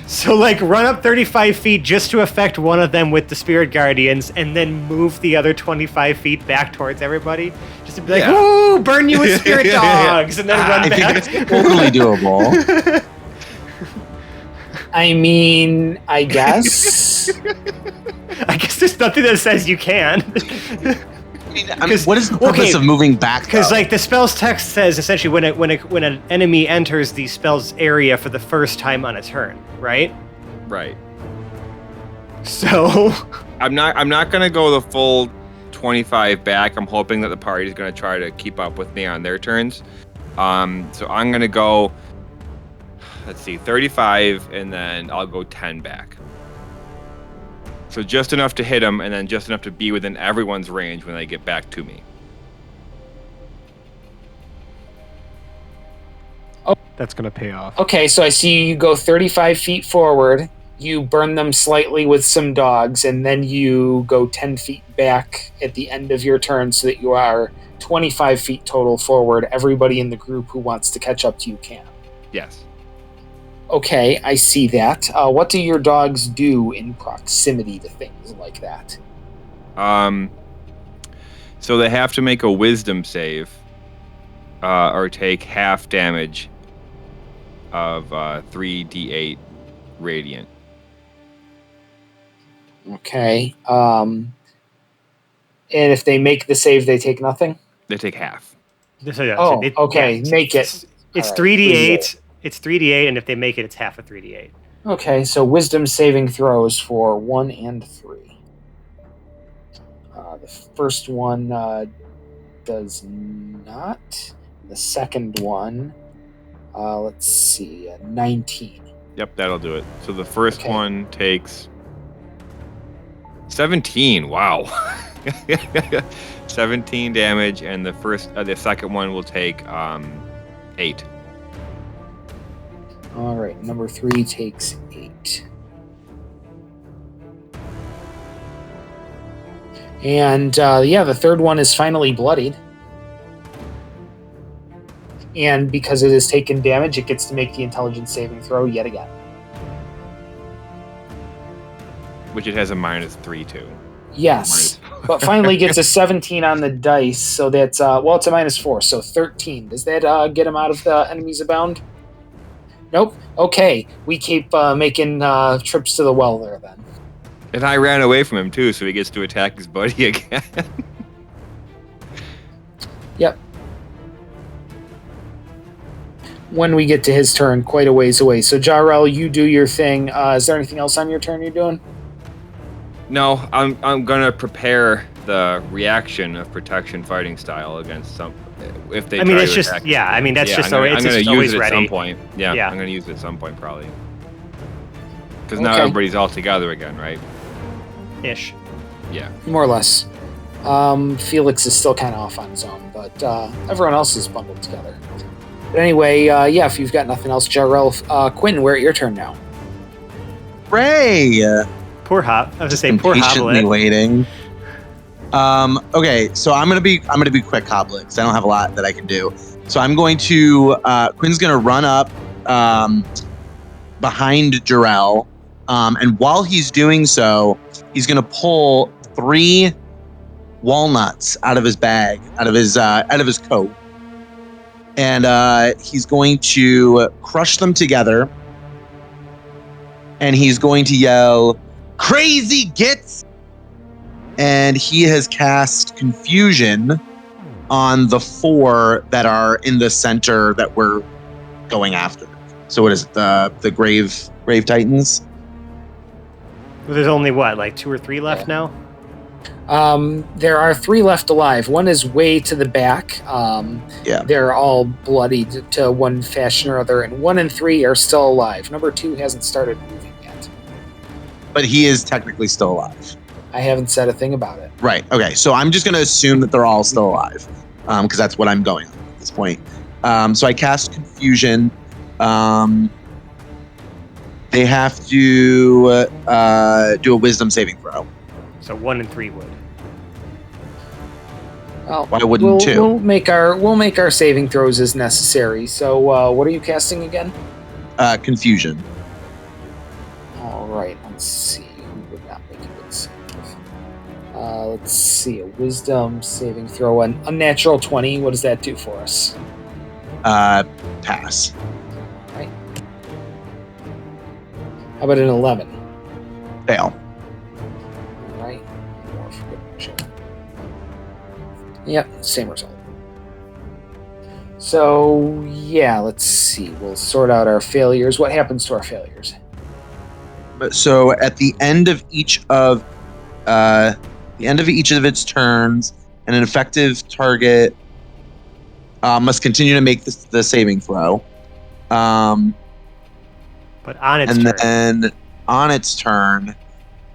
So, run up 35 feet just to affect one of them with the Spirit Guardians, and then move the other 25 feet back towards everybody, just to be like, Yeah. "Woo, burn you with Spirit Yeah. Dogs," and then run I think back. it's totally doable. I mean, I guess. I guess there's nothing that says you can. I mean, what is the purpose of moving back? Because like the spell's text says, essentially, when an enemy enters the spell's area for the first time on a turn, right? Right. So I'm not gonna go the full 25 back. I'm hoping that the party is gonna try to keep up with me on their turns. So I'm gonna go. Let's see, 35, and then I'll go 10 back. So just enough to hit them, and then just enough to be within everyone's range when they get back to me. That's gonna pay off. Okay, so I see you go 35 feet forward. You burn them slightly with some dogs, and then you go 10 feet back at the end of your turn so that you are 25 feet total forward. Everybody in the group who wants to catch up to you can. Yes. Okay, I see that. What do your dogs do in proximity to things like that? So they have to make a wisdom save, or take half damage of 3d8 radiant. Okay. And if they make the save, they take nothing? They take half. Okay, make it. It's All right, 3d8. It's 3d8, and if they make it, it's half a 3d8. Okay, so wisdom saving throws for 1 and 3. The first one does not. The second one, let's see, 19. Yep, that'll do it. So the first Okay. one takes 17. Wow. 17 damage, and the second one will take 8. All right, number 3 takes 8. And the third one is finally bloodied. And because it has taken damage, it gets to make the intelligence saving throw yet again. Which it has a -3 to. Yes, but finally gets a 17 on the dice, so that's, it's a -4, so 13. Does that get him out of the enemies abound? Nope. Okay, we keep making trips to the well there then. And I ran away from him too, so he gets to attack his buddy again. Yep. When we get to his turn, quite a ways away. So Jarrell, you do your thing. Is there anything else on your turn you're doing? No, I'm gonna prepare the reaction of protection fighting style against some. If they, I mean, try it's to just attack I'm I'm gonna just use always it at ready. some point. Yeah, Yeah. I'm gonna use it at some point probably. Because now Okay. everybody's all together again, right? Ish. Yeah. More or less. Felix is still kind of off on his own, but everyone else is bundled together. But anyway, if you've got nothing else, Jarrell, Quinn, we're at your turn now. Ray. Poor Hop. I was just saying, poor Patiently Hoblet. waiting. Okay, so I'm gonna be quick, Hoblet, because I don't have a lot that I can do. So I'm going to Quinn's gonna run up behind Jarrell, and while he's doing so, he's gonna pull 3 walnuts out of his bag, out of his coat, and he's going to crush them together, and he's going to yell, "Crazy Gits!" And he has cast Confusion on the 4 that are in the center that we're going after. So what is it? The Grave Titans? Well, there's only like 2 or 3 left now. There are 3 left alive. One is way to the back. Yeah. They're all bloodied to one fashion or other, and 1 and 3 are still alive. Number 2 hasn't started moving yet. But he is technically still alive. I haven't said a thing about it. Right. Okay. So I'm just going to assume that they're all still alive, because that's what I'm going on at this point. So I cast Confusion. They have to do a Wisdom saving throw. So 1 and 3 would. Well, Why wouldn't 2? We'll make our saving throws as necessary. So, what are you casting again? Confusion. All right. Let's see. Who would not make a good save? Let's see. A Wisdom saving throw, an unnatural 20. What does that do for us? Pass. How about an 11? Fail. All right. More for good measure. Yep, same result. So, yeah, let's see. We'll sort out our failures. What happens to our failures? So at the end of each of its turns, an effective target must continue to make the saving throw. But on its and turn. then on its turn,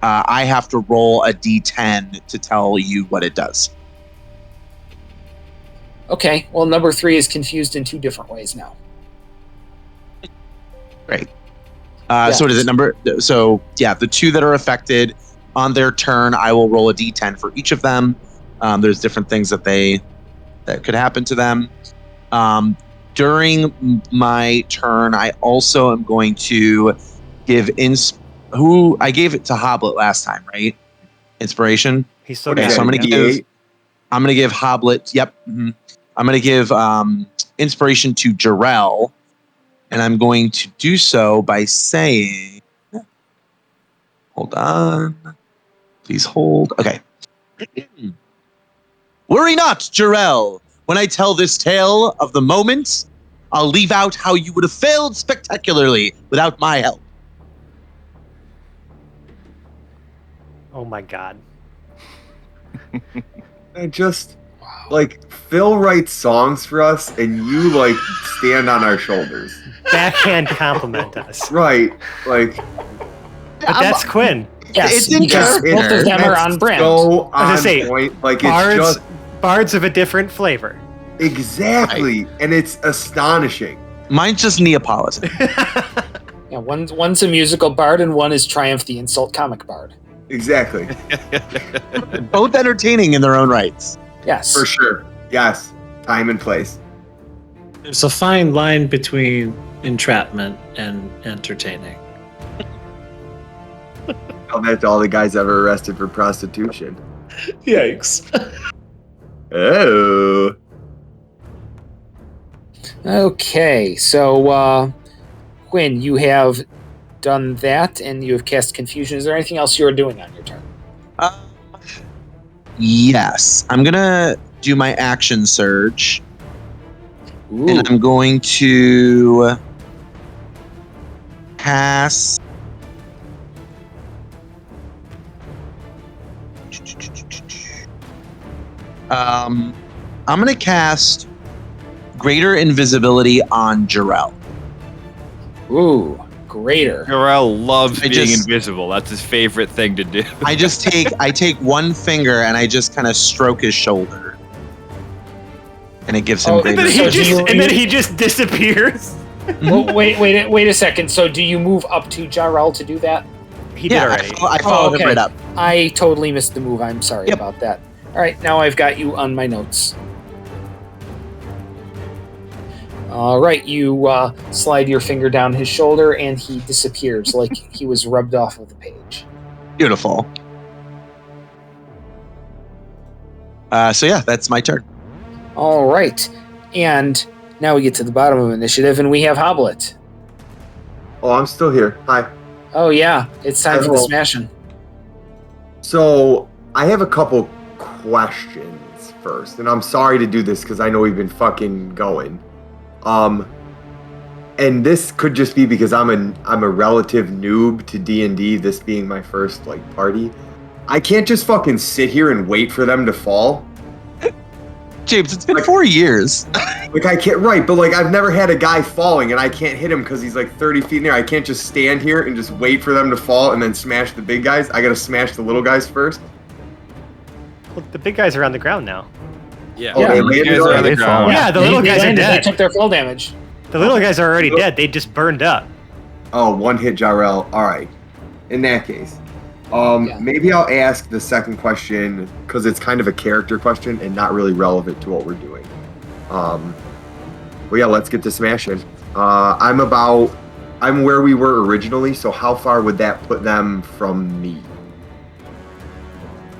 I have to roll a d10 to tell you what it does. Okay, well, number 3 is confused in 2 different ways now. Great. So what is it? The 2 that are affected on their turn, I will roll a d10 for each of them. There's different things that could happen to them. During my turn, I also am going to give who I gave it to Hoblet last time, right? Inspiration. He's still Okay, got so it, yeah. I'm gonna give Hoblet. Yep. Mm-hmm. I'm gonna give inspiration to Jarrell, and I'm going to do so by saying, "Hold on, please hold." Okay. Worry not, Jarrell. When I tell this tale of the moment, I'll leave out how you would have failed spectacularly without my help. Oh my god. I just Phil writes songs for us, and you stand on our shoulders. Backhand compliment us. Right, But that's Quinn. Yes, It's in because character. both of them are on brand. So I was on gonna say, point. Bards of a different flavor. Exactly, and it's astonishing. Mine's just Neapolitan. Yeah, one's a musical bard and one is Triumph the Insult comic bard. Exactly, Both entertaining in their own rights. Yes. for sure. Yes, time and place. There's a fine line between entrapment and entertaining. Tell that to all the guys ever arrested for prostitution. Yikes. Oh. Okay, so Quinn, you have done that and you have cast Confusion. Is there anything else you are doing on your turn? Yes. I'm going to do my action surge. Ooh. And I'm going to cast. I'm going to cast Greater Invisibility on Jarrell. Ooh, greater. Jarrell loves being invisible. That's his favorite thing to do. I take one finger and I just kind of stroke his shoulder. And it gives him Oh, greater and then he just disappears. Well, wait a second. So do you move up to Jarrell to do that? He did already. I followed him right up. I totally missed the move. I'm sorry about that. All right, now I've got you on my notes. All right, you slide your finger down his shoulder, and he disappears like he was rubbed off of the page. Beautiful. So yeah, that's my turn. All right, and now we get to the bottom of initiative, and we have Hoblet. Oh, I'm still here. Hi. Oh yeah, it's time for the smashing. So I have a couple questions first, and I'm sorry to do this because I know we've been fucking going. And this could just be because I'm a relative noob to D&D, this being my first party. I can't just fucking sit here and wait for them to fall. James, it's been 4 years. I can't, right, but I've never had a guy falling and I can't hit him because he's 30 feet in the air. I can't just stand here and just wait for them to fall and then smash the big guys. I gotta smash the little guys first. Well, the big guys are on the ground now. Yeah. Oh, they landed on the ground. Yeah, the little guys are landed, dead. They took their full damage. The little guys are already dead. They just burned up. Oh, one hit Jarrell. All right. In that case, maybe I'll ask the second question because it's kind of a character question and not really relevant to what we're doing. Well, yeah, let's get to smashing. I'm where we were originally. So how far would that put them from me?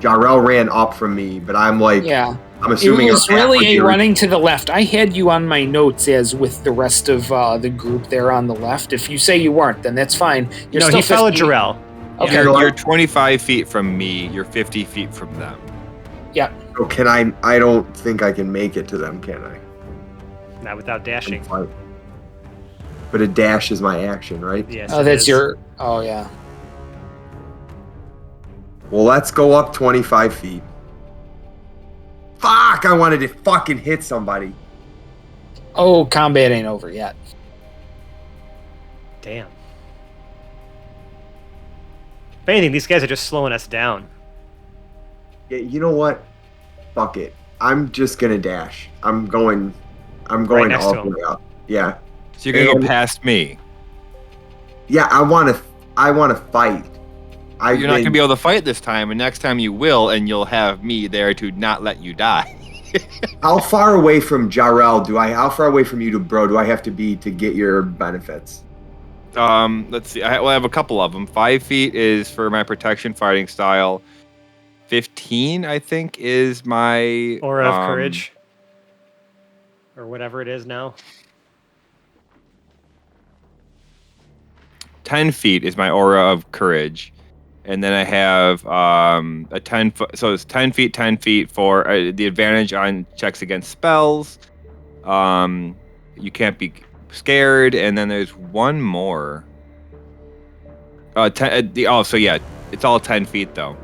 Jarrell ran up from me, but I'm I'm It assuming was I'm really halfway a through. running to the left. I had you on my notes as with the rest of the group there on the left. If you say you weren't, then that's fine. You're No, still he followed 50. Jarrell. Okay. You're 25 feet from me. You're 50 feet from them. Yeah. So can I don't think I can make it to them, can I? Not without dashing. Fight. But a dash is my action, right? Yes. Oh, it that's is. your. Oh, yeah. Well, let's go up 25 feet. Fuck! I wanted to fucking hit somebody. Oh, combat ain't over yet. Damn. If anything, these guys are just slowing us down. Yeah, you know what? Fuck it. I'm just gonna dash. I'm going next all to the him. way up. Yeah. So you're gonna And- go past me. Yeah, I wanna fight. You're not gonna be able to fight this time, and next time you will, and you'll have me there to not let you die. How far away from Jarrell how far away from you do I have to be to get your benefits? Let's see. I have a couple of them. 5 feet is for my protection fighting style. 15, I think, is my Aura of courage. Or whatever it is now. 10 feet is my aura of courage, and then I have a 10 foot. So it's 10 feet for the advantage on checks against spells. You can't be scared, and then there's one more. So yeah, it's all 10 feet though.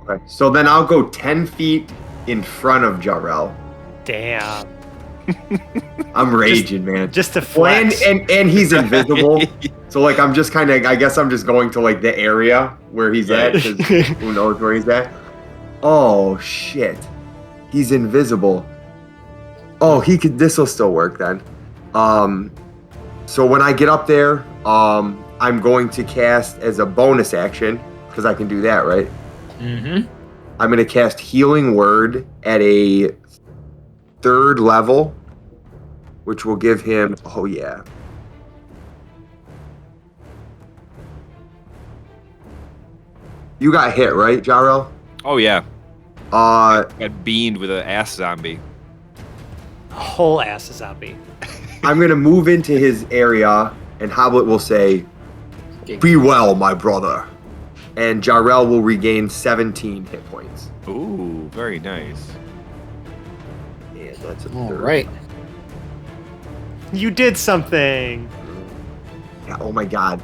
Okay. So then I'll go 10 feet in front of Jarrell. Damn. I'm raging, man. Just to Well, flex. and he's invisible. So like I'm just kind of I guess I'm just going to like the area where he's at, 'cause who knows where he's at. Oh shit. He's invisible. Oh, this will still work then. So when I get up there, I'm going to cast as a bonus action, because I can do that, right? Mm-hmm. I'm going to cast Healing Word at a 3rd level, which will give him, oh yeah. You got hit, right, Jarrell? Oh yeah, Uh, got beamed with an ass zombie. Whole ass zombie. I'm going to move into his area, and Hoblet will say, "Be well, my brother." And Jarrell will regain 17 hit points. Ooh, very nice. And that's a All 3rd. right. You did something. Yeah, oh my god.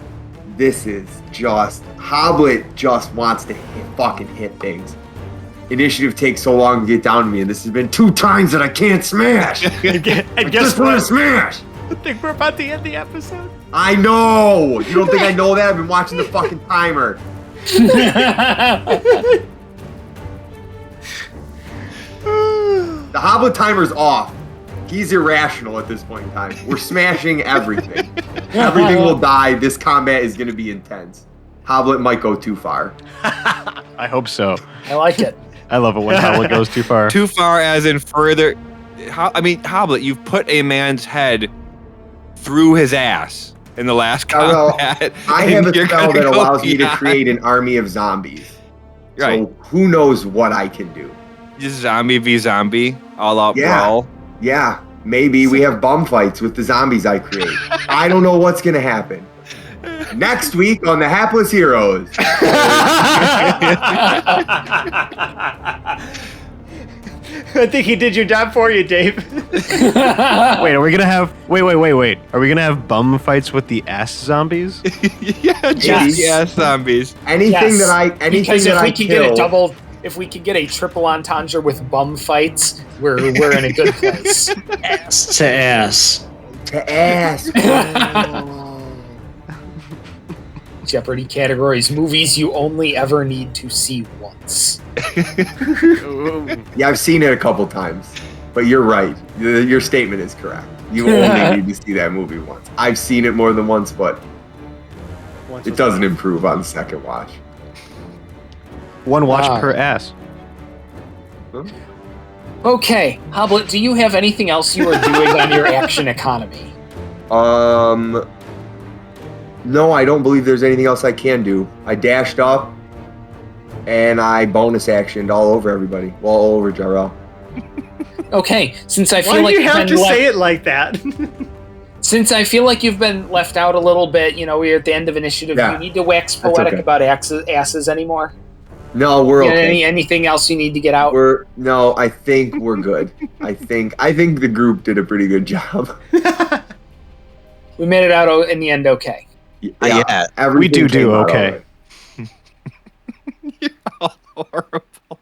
This is just... Hoblet just wants to fucking hit things. Initiative takes so long to get down to me, and this has been 2 times that I can't smash! And guess Just want to what? smash! I think we're about to end the episode. I know! You don't think I know that? I've been watching the fucking timer. The Hoblet timer's off. He's irrational at this point in time. We're smashing everything. Everything will die. This combat is going to be intense. Hoblet might go too far. I hope so. I like it. I love it when Howlet goes too far. Too far as in further. Hoblet, you've put a man's head through his ass in the last Well, combat. I and have a you're spell gonna that go allows me to beyond. create an army of zombies. Right. So who knows what I can do? Just zombie v zombie, all out Yeah. brawl. Yeah, maybe we have bum fights with the zombies I create. I don't know what's going to happen. Next week on The Hapless Heroes. I think he did your job for you, Dave. Wait, are we gonna have? Wait. Are we gonna have bum fights with the ass zombies? Yeah, just Yes. zombies. Anything Yes, that I because if we can kill, get a double, if we can get a triple entendre with bum fights, we're in a good place. Ass to ass. to ass. Jeopardy categories: movies you only ever need to see once. Yeah, I've seen it a couple times, but you're right. Your statement is correct. You only need to see that movie once. I've seen it more than once, but it doesn't improve on second watch. One watch Wow. per ass. Okay, Hoblet, do you have anything else you are doing on your action economy? No, I don't believe there's anything else I can do. I dashed up, and I bonus actioned all over everybody. Well, all over Jarrell. Okay, since I Why feel do like you you've have been to left, say it like that? since I feel like you've been left out a little bit, we're at the end of initiative. Yeah, Do you need to wax that's poetic okay. about asses anymore? No, we're Yeah, okay. anything else you need to get out? I think we're good. I think the group did a pretty good job. We made it out in the end okay. Yeah, everything we do came out okay. all right. You're all horrible.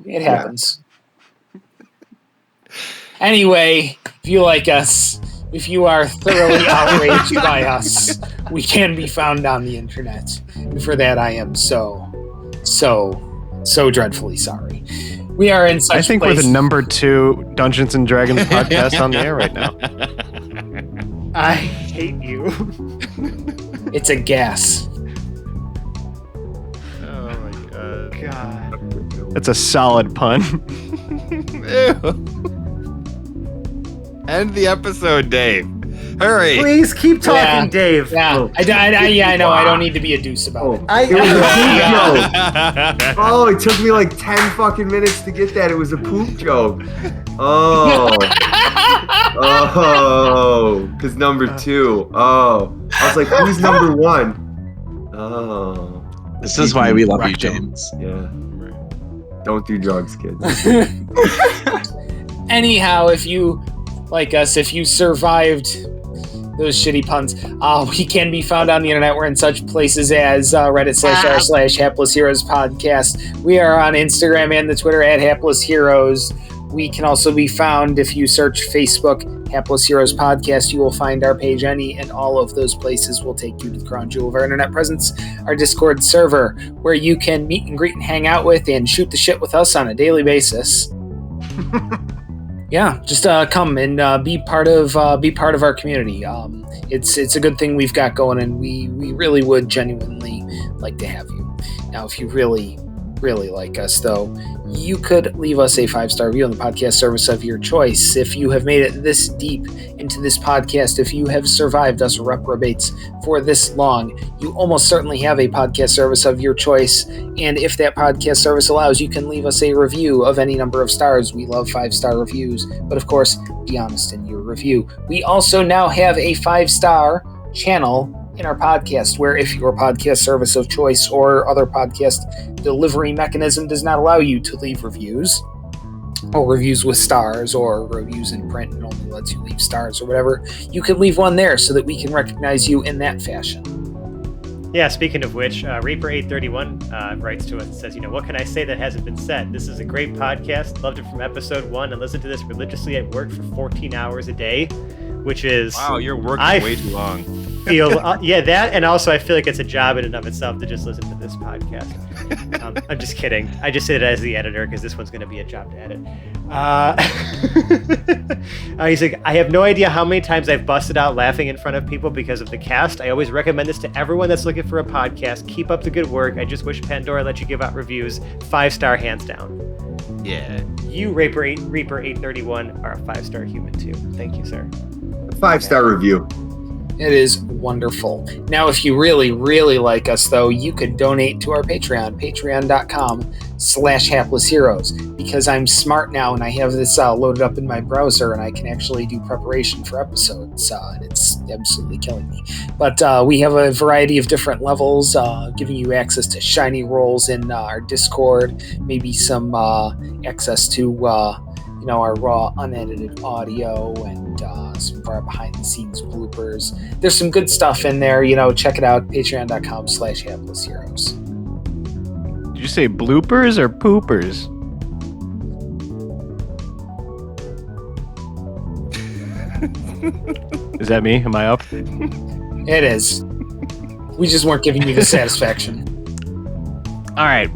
It happens. Anyway, if you like us, if you are thoroughly outraged by us, we can be found on the internet. And for that, I am so dreadfully sorry. We are in such I think place- we're the number 2 Dungeons and Dragons podcast on the air right now. I hate you. It's a gas. Oh my god. God. That's a solid pun. Ew. End the episode, Dave. Hurry. Please keep talking, Yeah. Dave. Yeah, I know. I don't need to be a dooce about it. It was a poop joke. Oh, it took me like 10 fucking minutes to get that. It was a poop joke. Oh. Oh. Because number 2. Oh. I was like, who's number 1? Oh. This is why we love you, James. Yeah. Don't do drugs, kids. Anyhow, if you like us, if you survived those shitty puns, we can be found on the internet. We're in such places as Reddit/r/Hapless Heroes Podcast. We are on Instagram and the Twitter at Hapless Heroes. We can also be found if you search Facebook Hapless Heroes Podcast. You will find our page. Any and all of those places will take you to the crown jewel of our internet presence, our Discord server, where you can meet and greet and hang out with and shoot the shit with us on a daily basis. Yeah, just come and be part of our community. It's a good thing we've got going, and we really would genuinely like to have you. Now, if you really like us, though, you could leave us a 5-star review on the podcast service of your choice. If you have made it this deep into this podcast, if you have survived us reprobates for this long, you almost certainly have a podcast service of your choice. And if that podcast service allows, you can leave us a review of any number of stars. We love 5-star reviews, but of course, be honest in your review. We also now have a 5-star channel in our podcast, where if your podcast service of choice or other podcast delivery mechanism does not allow you to leave reviews, or reviews with stars, or reviews in print and only lets you leave stars or whatever, you can leave one there so that we can recognize you in that fashion. Yeah, speaking of which, Reaper831 writes to us and says, what can I say that hasn't been said? This is a great podcast. Loved it from episode 1 and listened to this religiously at work for 14 hours a day, which is... Wow, you're working way too long. That, and also I feel like it's a job in and of itself to just listen to this podcast. I'm just kidding. I just said it as the editor because this one's going to be a job to edit. He's like, I have no idea how many times I've busted out laughing in front of people because of the cast. I always recommend this to everyone that's looking for a podcast. Keep up the good work. I just wish Pandora let you give out reviews. 5-star hands down. Yeah. You, Reaper831, are a 5-star human too. Thank you, sir. 5-star review. It is wonderful. Now, if you really like us, though, you could donate to our Patreon, patreon.com/haplessheroes, because I'm smart now and I have this loaded up in my browser and I can actually do preparation for episodes, and it's absolutely killing me. But we have a variety of different levels, giving you access to shiny rolls in our Discord, maybe some access to our raw unedited audio, and some of our behind the scenes bloopers. There's some good stuff in there, check it out, patreon.com/haplessheroes. Did you say bloopers or poopers? Is that me? Am I up? It is. We just weren't giving you the satisfaction. All right.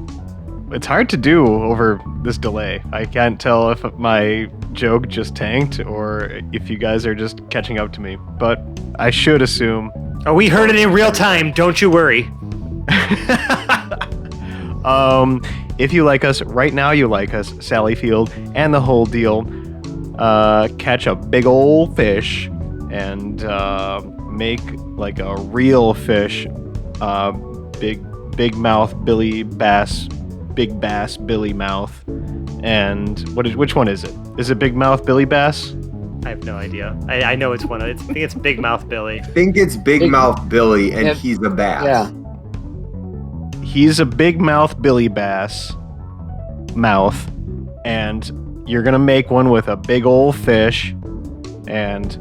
It's hard to do over this delay. I can't tell if my joke just tanked or if you guys are just catching up to me, but I should assume. Oh, we heard it in real time. Don't you worry. If you like us, right now you like us, Sally Field, and the whole deal, catch a big old fish and make like a real fish, big big mouth Billy Bass, big bass Billy Mouth, and which one is it? Is it Big Mouth Billy Bass? I have no idea. I know it's one. I think it's Big Mouth Billy. I think it's Big Mouth Billy, and Yeah. he's a bass. Yeah. He's a big mouth Billy Bass mouth, and you're gonna make one with a big old fish, and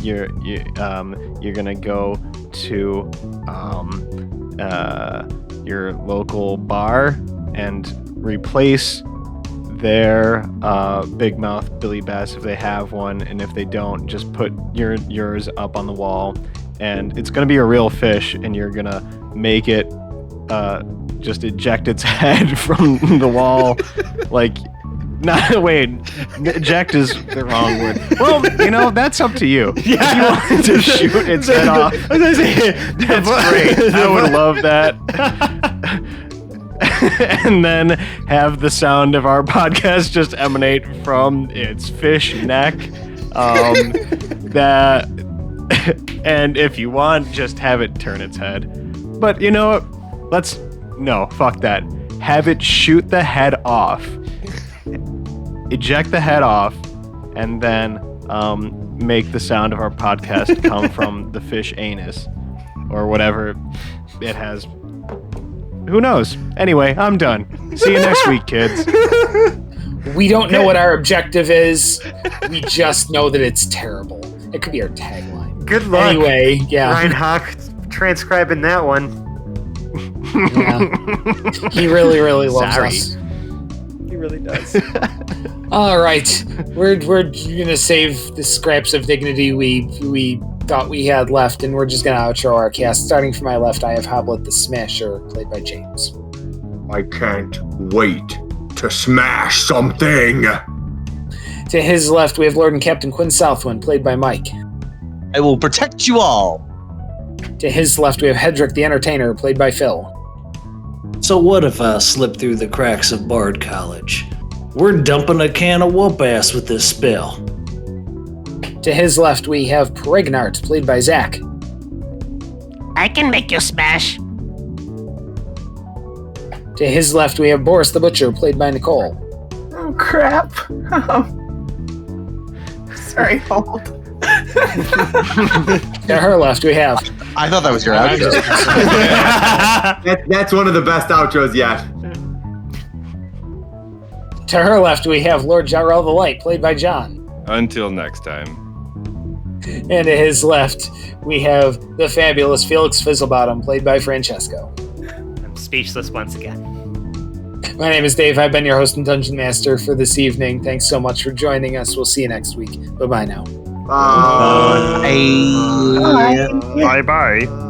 you're gonna go to your local bar and replace their big mouth Billy Bass if they have one, and if they don't, just put yours up on the wall, and it's gonna be a real fish, and you're gonna make it just eject its head from the wall, like. Eject is the wrong word. Well, that's up to you. Yeah. If you wanted to shoot its head off, that's great. I would love that. And then have the sound of our podcast just emanate from its fish neck. And if you want, just have it turn its head. But you know what? Fuck that. Have it shoot the head off. Eject the head off, and then make the sound of our podcast come from the fish anus or whatever it has. Who knows? Anyway, I'm done. See you next week, kids. We don't know what our objective is. We just know that it's terrible. It could be our tagline. Good luck. Anyway, yeah. Ryan Hawk transcribing that one. Yeah. He really, really loves Sorry. us. He really does. All right, we're gonna save the scraps of dignity we thought we had left, and we're just gonna outro our cast. Starting from my left, I have Hoblet the Smasher, played by James. I can't wait to smash something. To his left, we have Lord and Captain Quinn Southwind, played by Mike. I will protect you all. To his left, we have Hedrick the Entertainer, played by Phil. So what if I slip through the cracks of Bard College? We're dumping a can of whoop ass with this spell. To his left, we have Pregnart, played by Zach. I can make you smash. To his left, we have Boris the Butcher, played by Nicole. Oh, crap. Sorry, hold. To her left, we have... I thought that was your outro. That's one of the best outros yet. To her left, we have Lord Jarrell the Light, played by John. Until next time. And to his left, we have the fabulous Felix Fizzlebottom, played by Francesco. I'm speechless once again. My name is Dave. I've been your host and Dungeon Master for this evening. Thanks so much for joining us. We'll see you next week. Bye-bye now. Bye. Bye. Bye-bye.